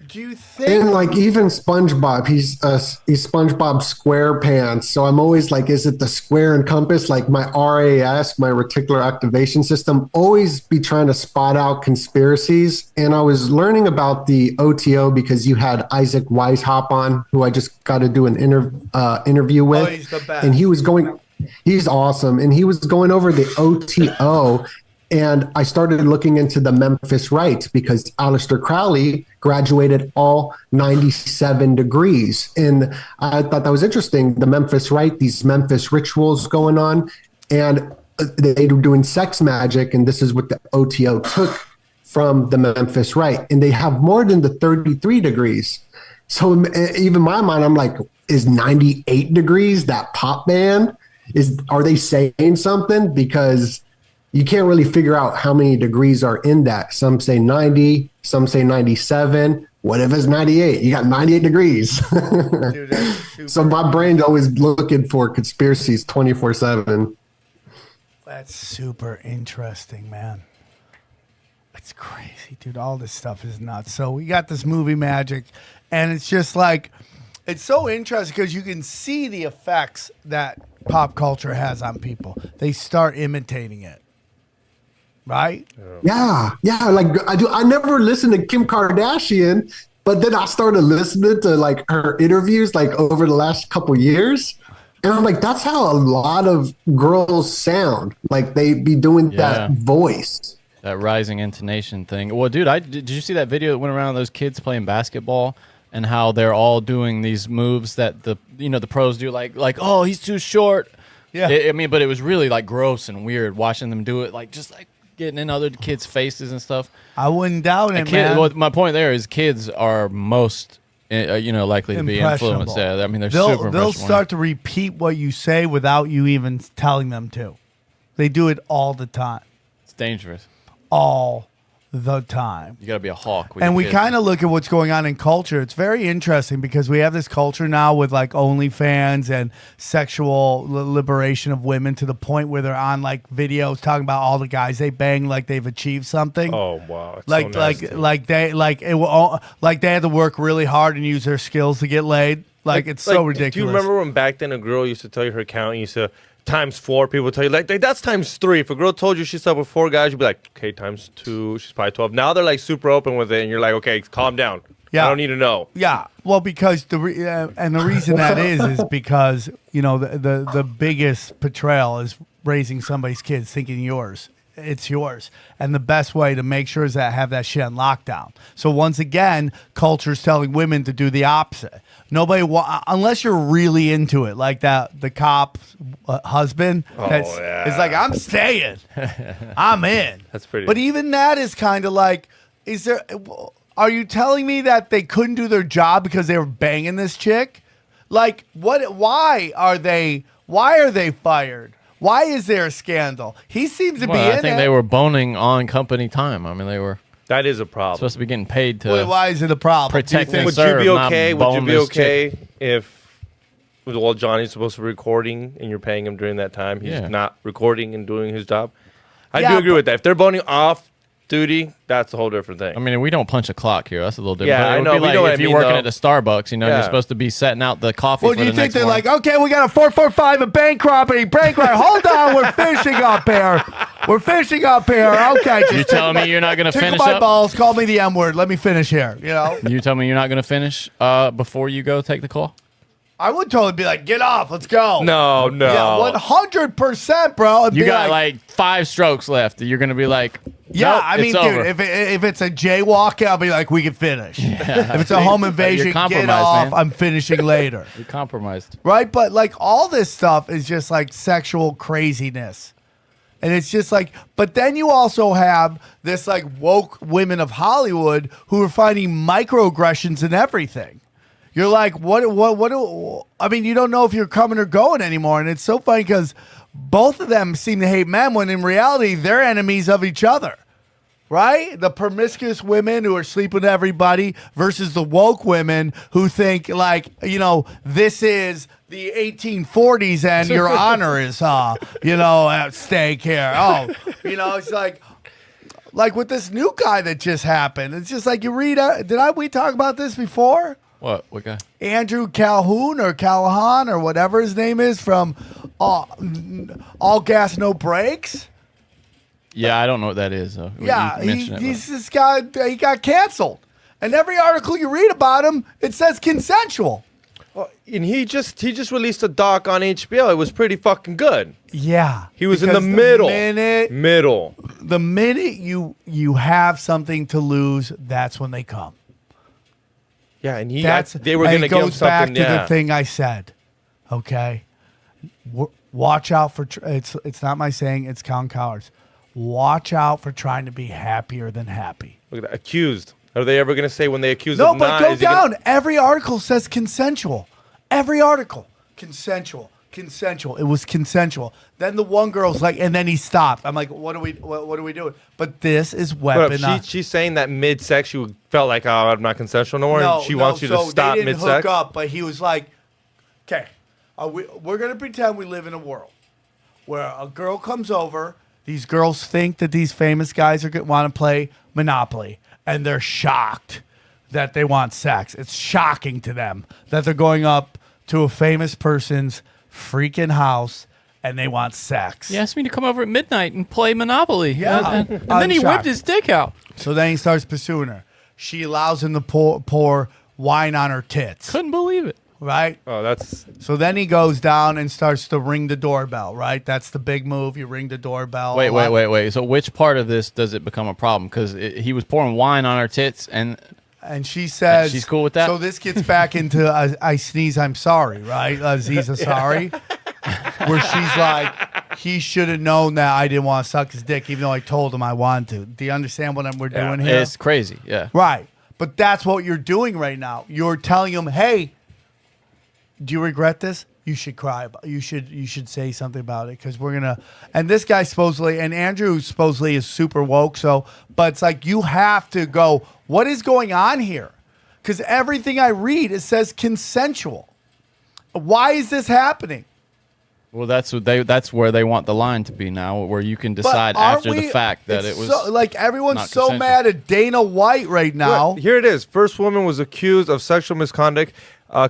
Do you think? And like even SpongeBob, he's SpongeBob SquarePants. So I'm always like, is it the square and compass? Like my RAS, my reticular activation system, always be trying to spot out conspiracies. And I was learning about the OTO because you had Isaac Weishaupt on, who I just got to do an interview with. Oh, he's the best. And he's awesome. And he was going over the OTO. And I started looking into the Memphis rites because Aleister Crowley graduated all 97 degrees. And I thought that was interesting. The Memphis rite, these Memphis rituals going on, and they were doing sex magic. And this is what the OTO took from the Memphis rite. And they have more than the 33 degrees. So even in my mind, I'm like, is 98 degrees that pop band? Are they saying something? Because you can't really figure out how many degrees are in that. Some say 90, some say 97. What if it's 98? You got 98 degrees. Dude, so my brain's always looking for conspiracies 24/7. That's super interesting, man. It's crazy, dude. All this stuff is nuts. So we got this movie magic, and it's just like, it's so interesting because you can see the effects that pop culture has on people. They start imitating it. Right? Yeah. Like I never listened to Kim Kardashian, but then I started listening to like her interviews like over the last couple years. And I'm like, that's how a lot of girls sound. Like they be doing that voice. That rising intonation thing. Well, dude, did you see that video that went around of those kids playing basketball and how they're all doing these moves that the pros do, like oh, he's too short. Yeah. But it was really like gross and weird watching them do it, like just like getting in other kids' faces and stuff. I wouldn't doubt it, man. Well, my point there is kids are most, likely to be influenced. Yeah, I mean, they'll start to repeat what you say without you even telling them to. They do it all the time. It's dangerous. All the time. You got to be a hawk. And we kind of look at what's going on in culture. It's very interesting because we have this culture now with like OnlyFans and sexual liberation of women to the point where they're on like videos talking about all the guys they bang like they've achieved something. Oh wow! Like they had to work really hard and use their skills to get laid. It's so ridiculous. Do you remember when back then a girl used to tell you her count? And you used to ×4. People tell you like that's ×3. If a girl told you she slept with 4 guys, you'd be like, okay, ×2. She's probably 12. Now they're like super open with it, and you're like, okay, calm down. Yeah, I don't need to know. Yeah, well, because the reason that is because the biggest portrayal is raising somebody's kids thinking yours. it's yours. And the best way to make sure is that have that shit on lockdown. So once again, culture's telling women to do the opposite. Nobody, unless you're really into it, like the cop husband. It's like, I'm staying. I'm in. That's pretty. But even that is kind of like, are you telling me that they couldn't do their job because they were banging this chick? Like, what? Why are they fired? Why is there a scandal? He seems to be in I think they were boning on company time. I mean, they were That is a problem. supposed to be getting paid to Wait, why is it a problem? protect and Would serve. you be not okay? Would you bone be this okay chick. if, well, Johnny's supposed to be recording and you're paying him during that time? He's Yeah. not recording and doing his job. I Yeah, do agree but- with that. If they're boning off duty, that's a whole different thing. I mean, we don't punch a clock here. That's a little different. Yeah, But it I would know, be but you like know what if I you're mean, working though. at a Starbucks, Yeah. you're supposed to be setting out the coffee Well, for do you the think next they're morning. like, okay, we got a 445 of bank robbery, break right. Hold on, we're finishing up here. We're finishing up here. Okay, You telling me you're not going to tickle finish my up? balls, call me the M word. Let me finish here. You know, You tell me you're not going to finish before you go take the call? I would totally be like, get off, let's go. no. Yeah, 100%, bro. It'd You be got like 5 strokes left. You're going to be like, yeah, nope, I mean, it's over. dude, if it's a jaywalk, I'll be like, we can finish. If it's a home invasion, get compromised, off. man. I'm finishing later. You're compromised. Right? But like all this stuff is just like sexual craziness. And it's just like, but then you also have this like woke women of Hollywood who are finding microaggressions in everything. You're like, I mean, you don't know if you're coming or going anymore. And it's so funny because both of them seem to hate men when in reality, they're enemies of each other. Right? The promiscuous women who are sleeping with everybody versus the woke women who think like, you know, this is the 1840s and your honor is, at stake here. Oh, you know, it's like with this new guy that just happened. It's just like you read, we talk about this before? What guy? Andrew Calhoun or Callahan or whatever his name is from All Gas No Brakes. Yeah, I don't know what that is. Though. Yeah, You mentioned it, he's this guy. He got canceled, and every article you read about him, it says consensual. Well, and he just released a doc on HBO. It was pretty fucking good. Yeah, He was in because the middle. Middle. The minute you have something to lose, that's when they come. Yeah, and and they were going it to give him goes back something. to the thing I said. Okay, watch out for it's not my saying. It's Colin Coward's. Watch out for trying to be happier than happy. Look at that. Accused. Are they ever going to say when they accuse No, him? but go down. Every article says consensual. Every article. Consensual. It was consensual. Then the one girl's like, and then he stopped. I'm like, what are we doing? But this is weaponized. She's saying that mid-sex she felt like, oh, I'm not consensual no more. and she wants you to stop they didn't mid-sex. hook up, but he was like, okay, we're going to pretend we live in a world where a girl comes over. These girls think that these famous guys want to play Monopoly, and they're shocked that they want sex. It's shocking to them that they're going up to a famous person's freaking house and they want sex. He asked me to come over at midnight and play Monopoly. Yeah. And then he I'm whipped shocked. his dick out. So then he starts pursuing her. She allows him to pour wine on her tits. Couldn't believe it. Right? Oh, that's... So then he goes down and starts to ring the doorbell, right? That's the big move. You ring the doorbell. Wait. So which part of this does it become a problem? Because he was pouring wine on her tits, and she says... she's cool with that? So this gets back into I sneeze, I'm sorry, right? Aziza, sorry. Where she's like, he should have known that I didn't want to suck his dick, even though I told him I wanted to. Do you understand what we're doing here? it's crazy. Yeah. Right. But that's what you're doing right now. You're telling him, hey, do you regret this? You should cry about you should say something about it because we're gonna and this guy supposedly and Andrew supposedly is super woke, so but it's like you have to go, what is going on here? Because everything I read it says consensual. Why is this happening? Well, that's where they want the line to be now, where you can decide after the fact that it was so, like everyone's not so consensual. mad at Dana White right now. Well, here it is. First woman was accused of sexual misconduct.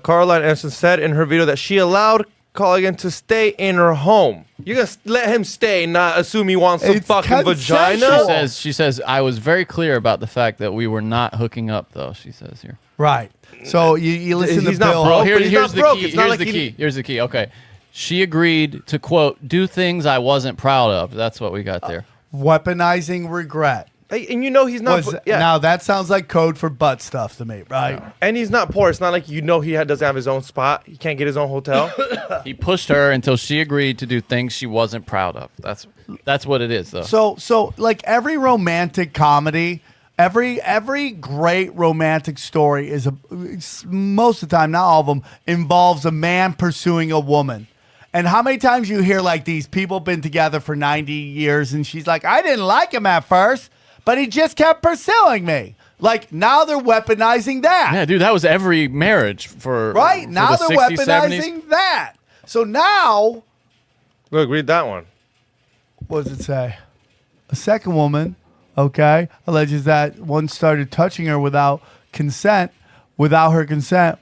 Caroline Anderson said in her video that she allowed Colligan to stay in her home. You're going to let him stay and not assume he wants some It's fucking consensual. vagina? She says, I was very clear about the fact that we were not hooking up, though, she says here. Right. So you listen He's to not Bill. broke. Oh, but he's here's not the broke. key. It's not Here's like the he- key. Here's the key. Okay. She agreed to, quote, do things I wasn't proud of. That's what we got there. weaponizing regret. Hey, and you know he's not. Now that sounds like code for butt stuff to me, right? And he's not poor. It's not like doesn't have his own spot. He can't get his own hotel. He pushed her until she agreed to do things she wasn't proud of. That's what it is, though. So like every romantic comedy, every great romantic story most of the time, not all of them, involves a man pursuing a woman. And how many times you hear like these people been together for 90 years and she's like, I didn't like him at first, but he just kept pursuing me. Like now they're weaponizing that. Yeah, dude, that was every marriage for right. For now the they're 60s, weaponizing 70s. that. So now, look, read that one. What does it say? A second woman, okay, alleges that one started touching her without her consent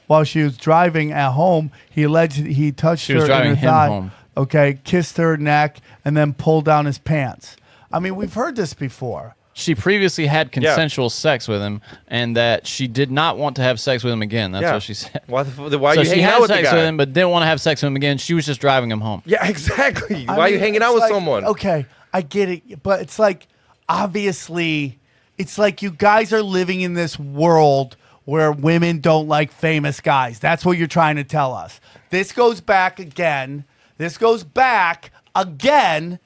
while she was driving at home. He alleged he touched her in her thigh. Home. Okay, kissed her neck and then pulled down his pants. I mean, we've heard this before. She previously had consensual sex with him, and that she did not want to have sex with him again. That's what she said. Why so are you she hanging had out with sex the guy? with him, but didn't want to have sex with him again. She was just driving him home. Yeah, exactly. Why are you hanging out with someone? Okay, I get it, but it's like obviously, it's like you guys are living in this world where women don't like famous guys. That's what you're trying to tell us. This goes back again. This goes back again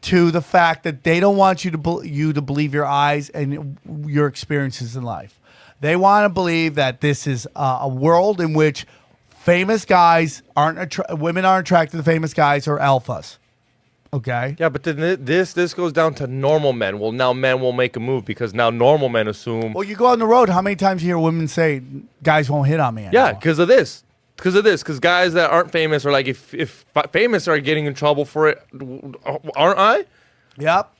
to the fact that they don't want you to believe your eyes and your experiences in life. They want to believe that this is a world in which famous guys women aren't attracted to famous guys or alphas. Okay. Yeah, but then this goes down to normal men. Well, now men will make a move because now normal men assume. Well, you go on the road. How many times you hear women say, "Guys won't hit on me"? Yeah, because of this. Because guys that aren't famous are like, if famous are getting in trouble for it, aren't I? Yep.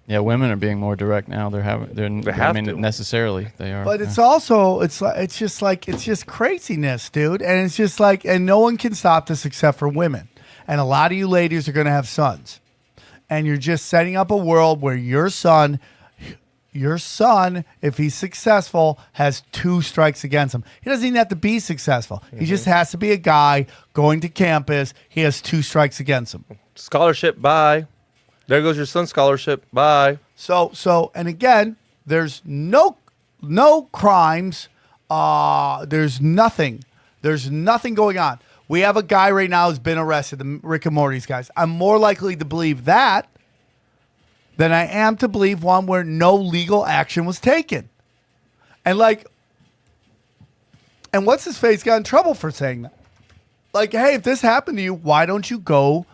Yeah, women are being more direct now. Necessarily they are. But it's also it's just craziness, dude. And it's just like, and no one can stop this except for women. And a lot of you ladies are going to have sons, and you're just setting up a world where your son, if he's successful, has 2 strikes against him. He doesn't even have to be successful. Mm-hmm. He just has to be a guy going to campus. He has 2 strikes against him. Scholarship, bye. There goes your son's scholarship, bye. So, and again, there's no crimes. There's nothing going on. We have a guy right now who's been arrested, the Rick and Morty's guys. I'm more likely to believe that than I am to believe one where no legal action was taken. And what's his face got in trouble for saying that? Like, hey, if this happened to you, why don't you go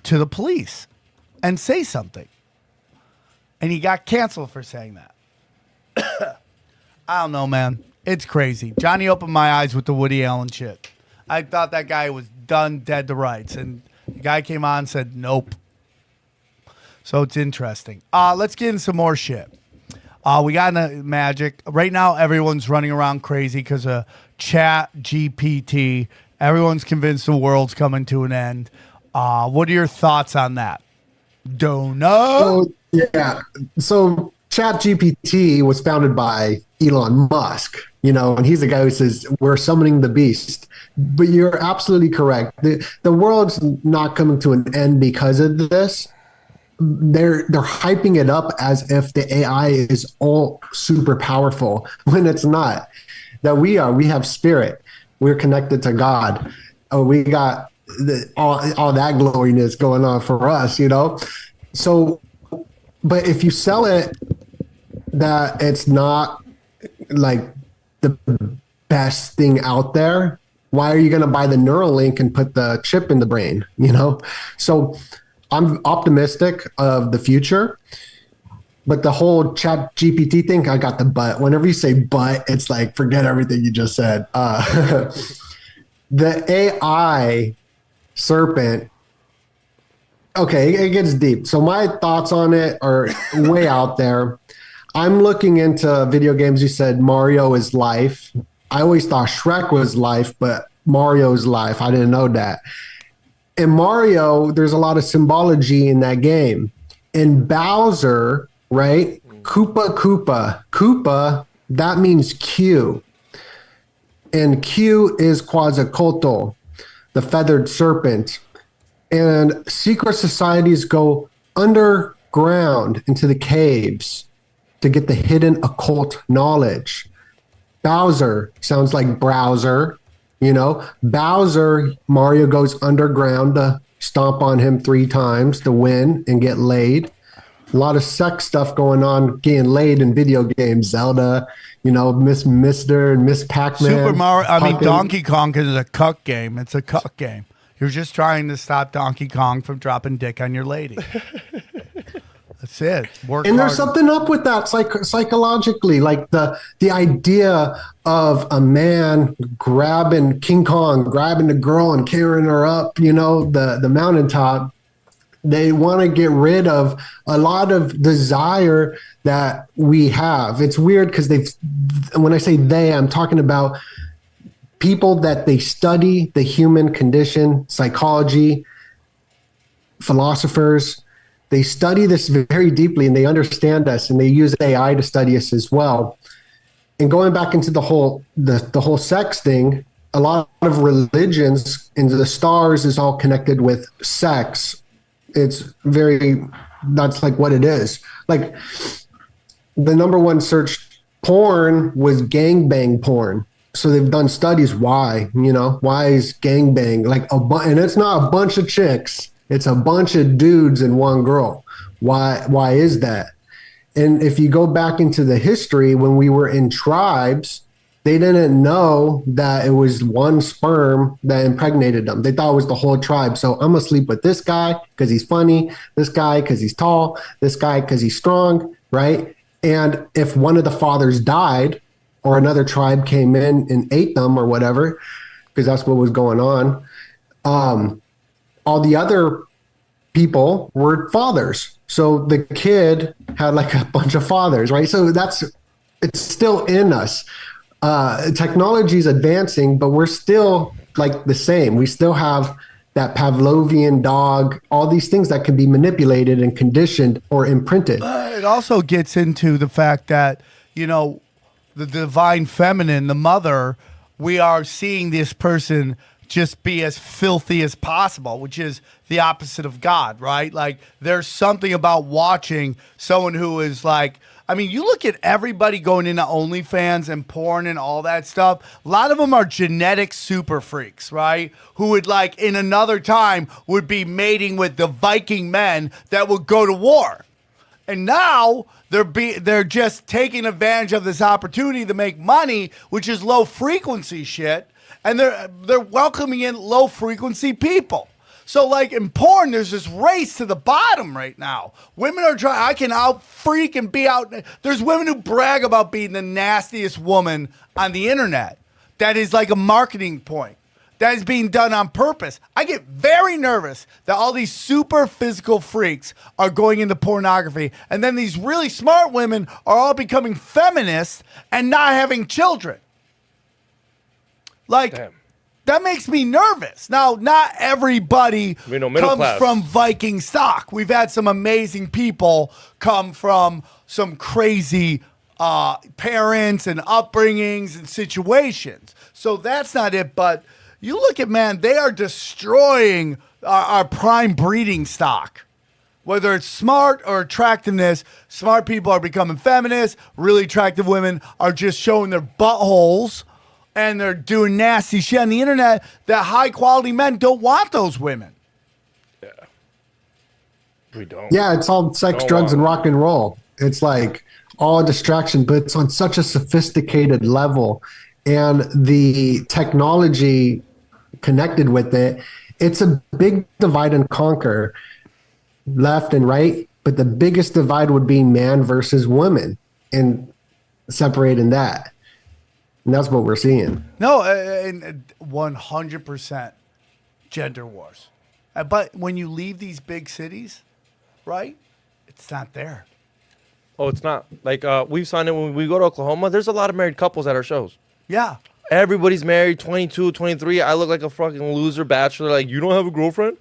to the police and say something? And he got canceled for saying that. I don't know, man. It's crazy. Johnny opened my eyes with the Woody Allen shit. I thought that guy was done, dead to rights. And the guy came on and said, nope. So it's interesting. Let's get into some more shit. We got into magic. Right now, everyone's running around crazy because of Chat GPT. Everyone's convinced the world's coming to an end. What are your thoughts on that? Doenut? So Chat GPT was founded by Elon Musk, and he's the guy who says, we're summoning the beast. But you're absolutely correct. The world's not coming to an end because of this. They're hyping it up as if the AI is all super powerful when it's not. That we have spirit. We're connected to God. We got all that gloriness going on for us, So, but if you sell it that it's not like the best thing out there, why are you going to buy the Neuralink and put the chip in the brain? So I'm optimistic of the future, but the whole Chat GPT thing, I got the but. Whenever you say but, it's like, forget everything you just said. The AI serpent, okay, it gets deep. So my thoughts on it are way out there. I'm looking into video games. You said Mario is life. I always thought Shrek was life, but Mario's life. I didn't know that. In Mario, there's a lot of symbology in that game. In Bowser, right? Koopa, that means Q. And Q is Quetzalcoatl, the feathered serpent. And secret societies go underground into the caves to get the hidden occult knowledge. Bowser sounds like browser, you know. Bowser, Mario goes underground to stomp on him 3 times to win and get laid. A lot of sex stuff going on, getting laid in video games. Zelda, you know, Mr. and Miss Pac-Man. Super Mario, I mean, Donkey Kong is a cuck game. It's a cuck game. You're just trying to stop Donkey Kong from dropping dick on your lady. That's it. Work and hard. there's something up with that psychologically, like the idea of a man grabbing King Kong, grabbing the girl and carrying her up, you know, the mountaintop. They want to get rid of a lot of desire that we have. It's weird because when I say they, I'm talking about people that they study the human condition, psychology, philosophers. They study this very deeply and they understand us, and they use AI to study us as well. And going back into the whole sex thing, a lot of religions into the stars is all connected with sex. That's like what it is. Like the number one search porn was gangbang porn. So they've done studies why is gangbang like and it's not a bunch of chicks. It's a bunch of dudes and one girl. Why is that? And if you go back into the history, when we were in tribes, they didn't know that it was one sperm that impregnated them. They thought it was the whole tribe. So I'm going to sleep with this guy because he's funny, this guy because he's tall, this guy because he's strong, right? And if one of the fathers died or another tribe came in and ate them or whatever, because that's what was going on, all the other people were fathers. So the kid had like a bunch of fathers, right? So it's still in us. Technology is advancing, but we're still like the same. We still have that Pavlovian dog, all these things that can be manipulated and conditioned or imprinted. It also gets into the fact that, you know, the divine feminine, the mother, we are seeing this person just be as filthy as possible, which is the opposite of God, right? Like there's something about watching someone who is like, I mean, you look at everybody going into OnlyFans and porn and all that stuff. A lot of them are genetic super freaks, right? Who would like in another time would be mating with the Viking men that would go to war. And now they're just taking advantage of this opportunity to make money, which is low frequency shit. And they're welcoming in low frequency people. So like in porn, there's this race to the bottom right now. Women are trying, I can out freak and be out. There's women who brag about being the nastiest woman on the internet. That is like a marketing point. That is being done on purpose. I get very nervous that all these super physical freaks are going into pornography. And then these really smart women are all becoming feminists and not having children. Like, damn. That makes me nervous. Now, not everybody comes from Viking stock. We've had some amazing people come from some crazy parents and upbringings and situations. So that's not it. But you look at, man, they are destroying our prime breeding stock. Whether it's smart or attractiveness, smart people are becoming feminists. Really attractive women are just showing their buttholes. And they're doing nasty shit on the internet that high-quality men don't want those women. Yeah. We don't. Yeah, it's all sex, drugs, and rock and roll. It's like all a distraction, but it's on such a sophisticated level. And the technology connected with it, it's a big divide and conquer, left and right. But the biggest divide would be man versus woman and separating that. And that's what we're seeing. No, 100% gender wars. But when you leave these big cities, right, it's not there. Oh, it's not. Like, we've signed in when we go to Oklahoma, there's a lot of married couples at our shows. Yeah. Everybody's married, 22, 23. I look like a fucking loser bachelor. Like, you don't have a girlfriend?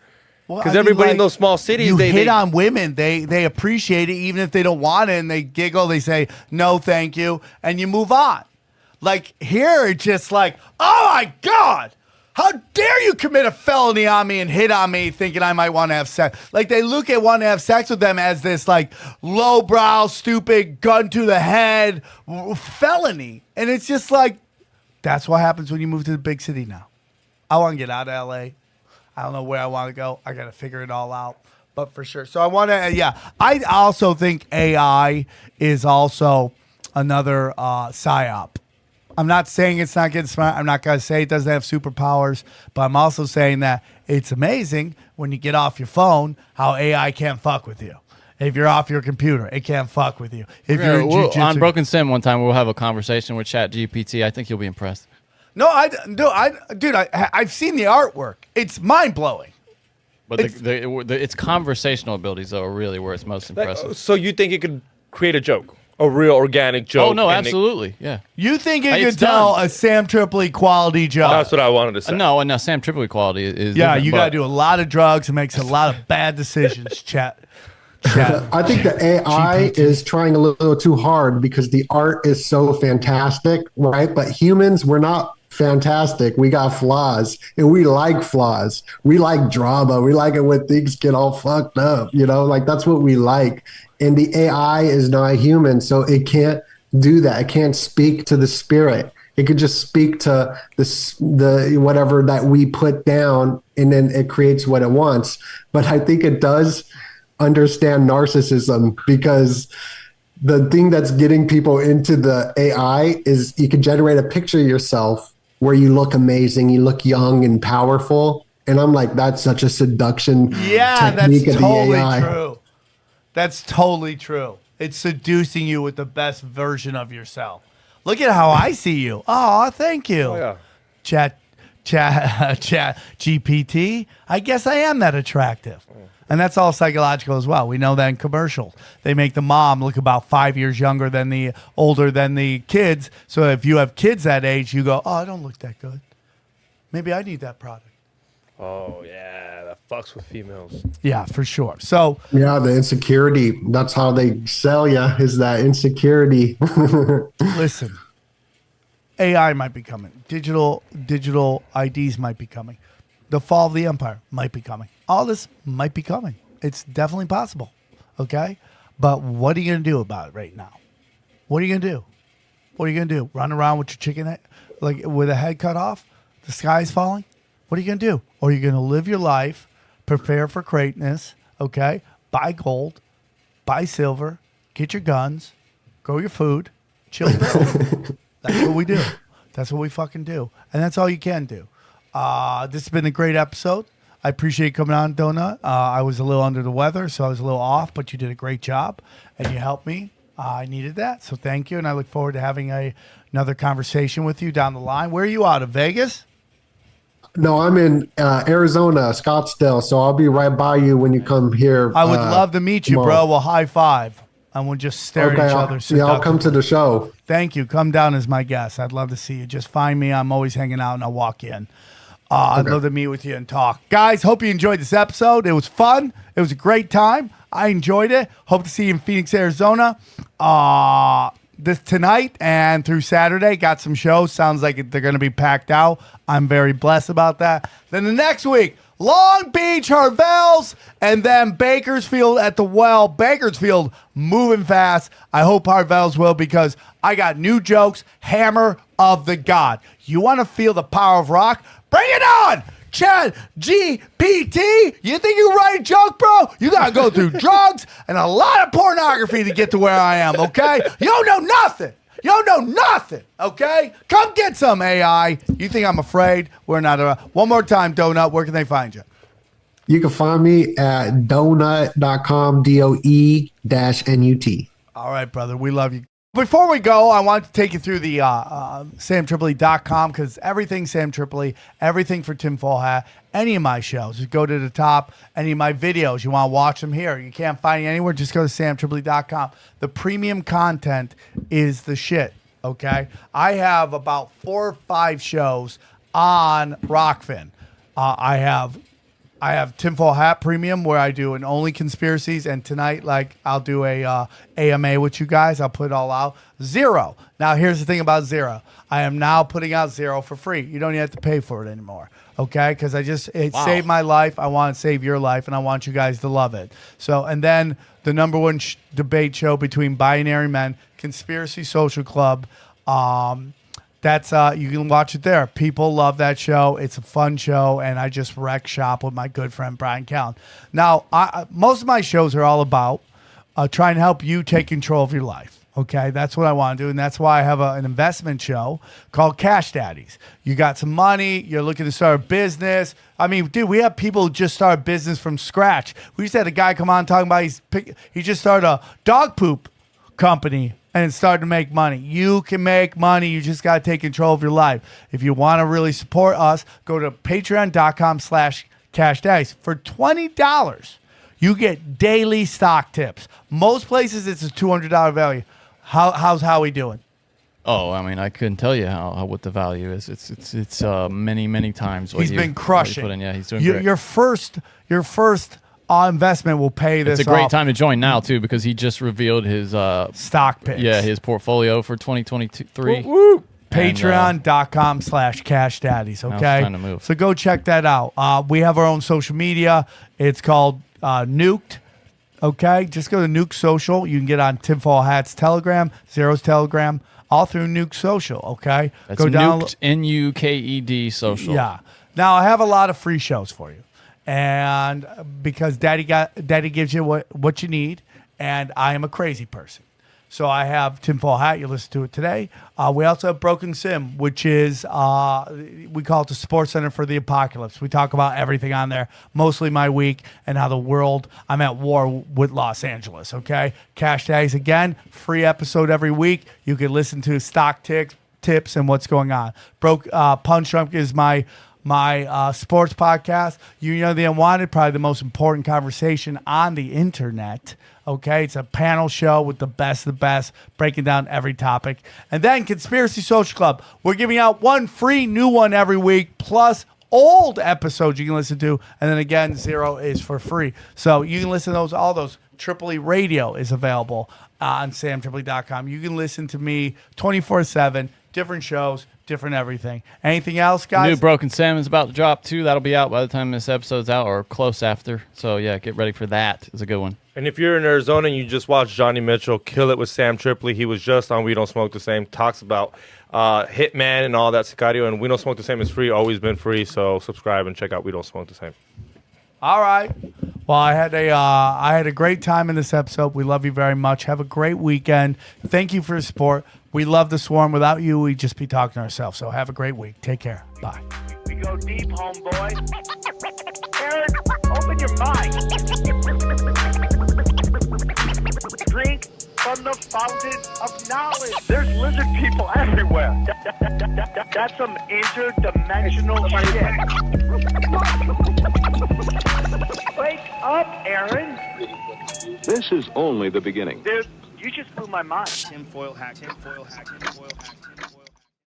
Because everybody in those small cities, they hit on women. They appreciate it, even if they don't want it, and they giggle. They say, no, thank you, and you move on. Like here, it's just like, oh my God, How dare you commit a felony on me and hit on me thinking I might want to have sex? Like, they look at wanting to have sex with them as this, like, lowbrow, stupid, gun to the head felony. And it's just like, that's what happens when you move to the big city now. I want to get out of L.A. I don't know where I want to go. I got to figure it all out. But for sure. So I want to, yeah. I also think AI is also another psyop. I'm not saying it's not getting smart. I'm not going to say it doesn't have superpowers, but I'm also saying that it's amazing when you get off your phone how AI can't fuck with you. If you're off your computer, it can't fuck with you. If you're in jiu-jitsu, on Broken Sim one time, we'll have a conversation with ChatGPT. I think you'll be impressed. No, dude, I've seen the artwork. It's mind-blowing. But its conversational abilities, though, are really where it's most impressive. So you think it could create a joke? A real organic joke? Oh, no, absolutely. Yeah. You think it could tell a Sam Tripoli quality joke? That's what I wanted to say. No, Sam Tripoli quality is. Yeah, you got to do a lot of drugs and makes a lot of bad decisions, chat. I think the AI GPT. is trying a little too hard because the art is so fantastic, right? But humans, we're not fantastic. We got flaws, and we like flaws. We like drama. We like it when things get all fucked up, like that's what we like. And the AI is not human, so it can't do that. It can't speak to the spirit. It could just speak to the whatever that we put down, and then it creates what it wants. But I think it does understand narcissism, because the thing that's getting people into the AI is you can generate a picture of yourself where you look amazing, you look young and powerful. And I'm like, that's such a seduction technique that's of the totally AI. true. That's totally true. It's seducing you with the best version of yourself. Look at how I see you. Oh, thank you. Oh, yeah. Chat GPT. I guess I am that attractive. And that's all psychological as well. We know that in commercials. They make the mom look about 5 years younger than the older than the kids. So if you have kids that age, you go, oh, I don't look that good. Maybe I need that product. Oh, yeah. That fucks with females. Yeah, for sure. So yeah, the insecurity. That's how they sell you, is that insecurity. listen, AI might be coming. Digital IDs might be coming. The fall of the empire might be coming. All this might be coming. It's definitely possible. Okay? But what are you going to do about it right now? What are you going to do? What are you going to do? Run around with your chicken head, like with a head cut off? The sky's falling? What are you going to do? Or are you going to live your life, prepare for greatness, okay? Buy gold, buy silver, get your guns, grow your food, chill out. That's what we do. That's what we fucking do. And that's all you can do. This has been a great episode. I appreciate you coming on, Doenut. I was a little under the weather, so I was a little off, but you did a great job, and you helped me. I needed that, so thank you, and I look forward to having another conversation with you down the line. Where are you out of, Vegas? No, I'm in Arizona, Scottsdale, so I'll be right by you when you come here. I would love to meet you, tomorrow. bro. We'll high five, and we'll just stare at each other. I'll come to the show. Thank you. Come down as my guest. I'd love to see you. Just find me. I'm always hanging out, and I'll walk in. I'd love to meet with you and talk. Guys, hope you enjoyed this episode. It was fun. It was a great time. I enjoyed it. Hope to see you in Phoenix, Arizona this tonight and through Saturday. Got some shows. Sounds like they're going to be packed out. I'm very blessed about that. Then the next week, Long Beach, Harvell's, and then Bakersfield at the Well. Bakersfield moving fast. I hope Harvell's will, because I got new jokes. Hammer of the God. You want to feel the power of rock? Bring it on! Chad GPT. You think you write a joke, bro? You got to go through drugs and a lot of pornography to get to where I am, okay? You don't know nothing. You don't know nothing, okay? Come get some, AI. You think I'm afraid? We're not. One more time, Doenut, where can they find you? You can find me at doenut.com, DOE-NUT. All right, brother. We love you. Before we go, I want to take you through the samtripoli.com, because everything Sam Tripoli, everything for Tinfoil Hat, any of my shows, just go to the top. Any of my videos, you want to watch them here. You can't find it anywhere, just go to samtripoli.com. The premium content is the shit, okay? I have about 4 or 5 shows on Rockfin. I have I have Tinfoil Hat Premium where I do an only conspiracies, and tonight, like, I'll do a AMA with you guys. I'll put it all out. Zero. Now, here's the thing about Zero. I am now putting out Zero for free. You don't even have to pay for it anymore. Okay, because it saved my life. I want to save your life, and I want you guys to love it. So, and then the number one debate show between binary men, Conspiracy Social Club. That's you can watch it there. People love that show. It's a fun show, and I just wreck shop with my good friend Brian Callen. Now, most of my shows are all about trying to help you take control of your life. Okay, that's what I want to do, and that's why I have an investment show called Cash Daddies. You got some money, you're looking to start a business. I mean, dude, we have people who just start a business from scratch. We just had a guy come on talking about he just started a dog poop company and it's starting to make money. You can make money. You just got to take control of your life. If you want to really support us, go to patreon.com/cashdaddies. For $20, you get daily stock tips. Most places, it's a $200 value. How's Howie doing? Oh, I mean, I couldn't tell you what the value is. It's many times. He's been crushing. Yeah, he's doing great. Your first investment will pay this. It's a great off. time to join now too, because he just revealed his stock picks. Yeah, his portfolio for 2023. Woo! Patreon.com/cashdaddies. Okay, time to move. So go check that out. We have our own social media. It's called Nuked. Okay, just go to Nuke Social. You can get on Tinfoil Hat's Telegram, Zero's Telegram, all through Nuke Social. Okay, that's go Nuked, Nuked Social. Yeah. Now I have a lot of free shows for you, and because Daddy gives you what you need, and I am a crazy person. So I have Tinfoil Hat. You listen to it today. We also have Broken Sim, which is, we call it the Sports Center for the Apocalypse. We talk about everything on there, mostly my week and how the world, I'm at war with Los Angeles, okay? Cash Tags, again, free episode every week. You can listen to stock tips and what's going on. Punch Drunk is my sports podcast. You know the Unwanted, probably the most important conversation on the internet. Okay, it's a panel show with the best of the best, breaking down every topic. And then Conspiracy Social Club. We're giving out one free new one every week, plus old episodes you can listen to. And then again, Zero is for free. So you can listen to all those. Tripoli Radio is available on samtripoli.com. You can listen to me 24/7, different shows, different everything. Anything else, guys? New Broken Sam is about to drop too. That'll be out by the time this episode's out or close after. So yeah, get ready for that. It's a good one. And if you're in Arizona and you just watched Johnny Mitchell kill it with Sam Tripoli, he was just on We Don't Smoke the Same, talks about Hitman and all that Sicario, and We Don't Smoke the Same is free, always been free, so subscribe and check out We Don't Smoke the Same. All right. Well, I had a great time in this episode. We love you very much. Have a great weekend. Thank you for your support. We love the Swarm. Without you, we'd just be talking to ourselves. So have a great week. Take care. Bye. We go deep, homeboy. Aaron, open your mind. Drink from the fountain of knowledge. There's lizard people everywhere. That's some interdimensional shit. Wake up, Aaron. This is only the beginning. Dude, you just blew my mind. Tinfoil Hat.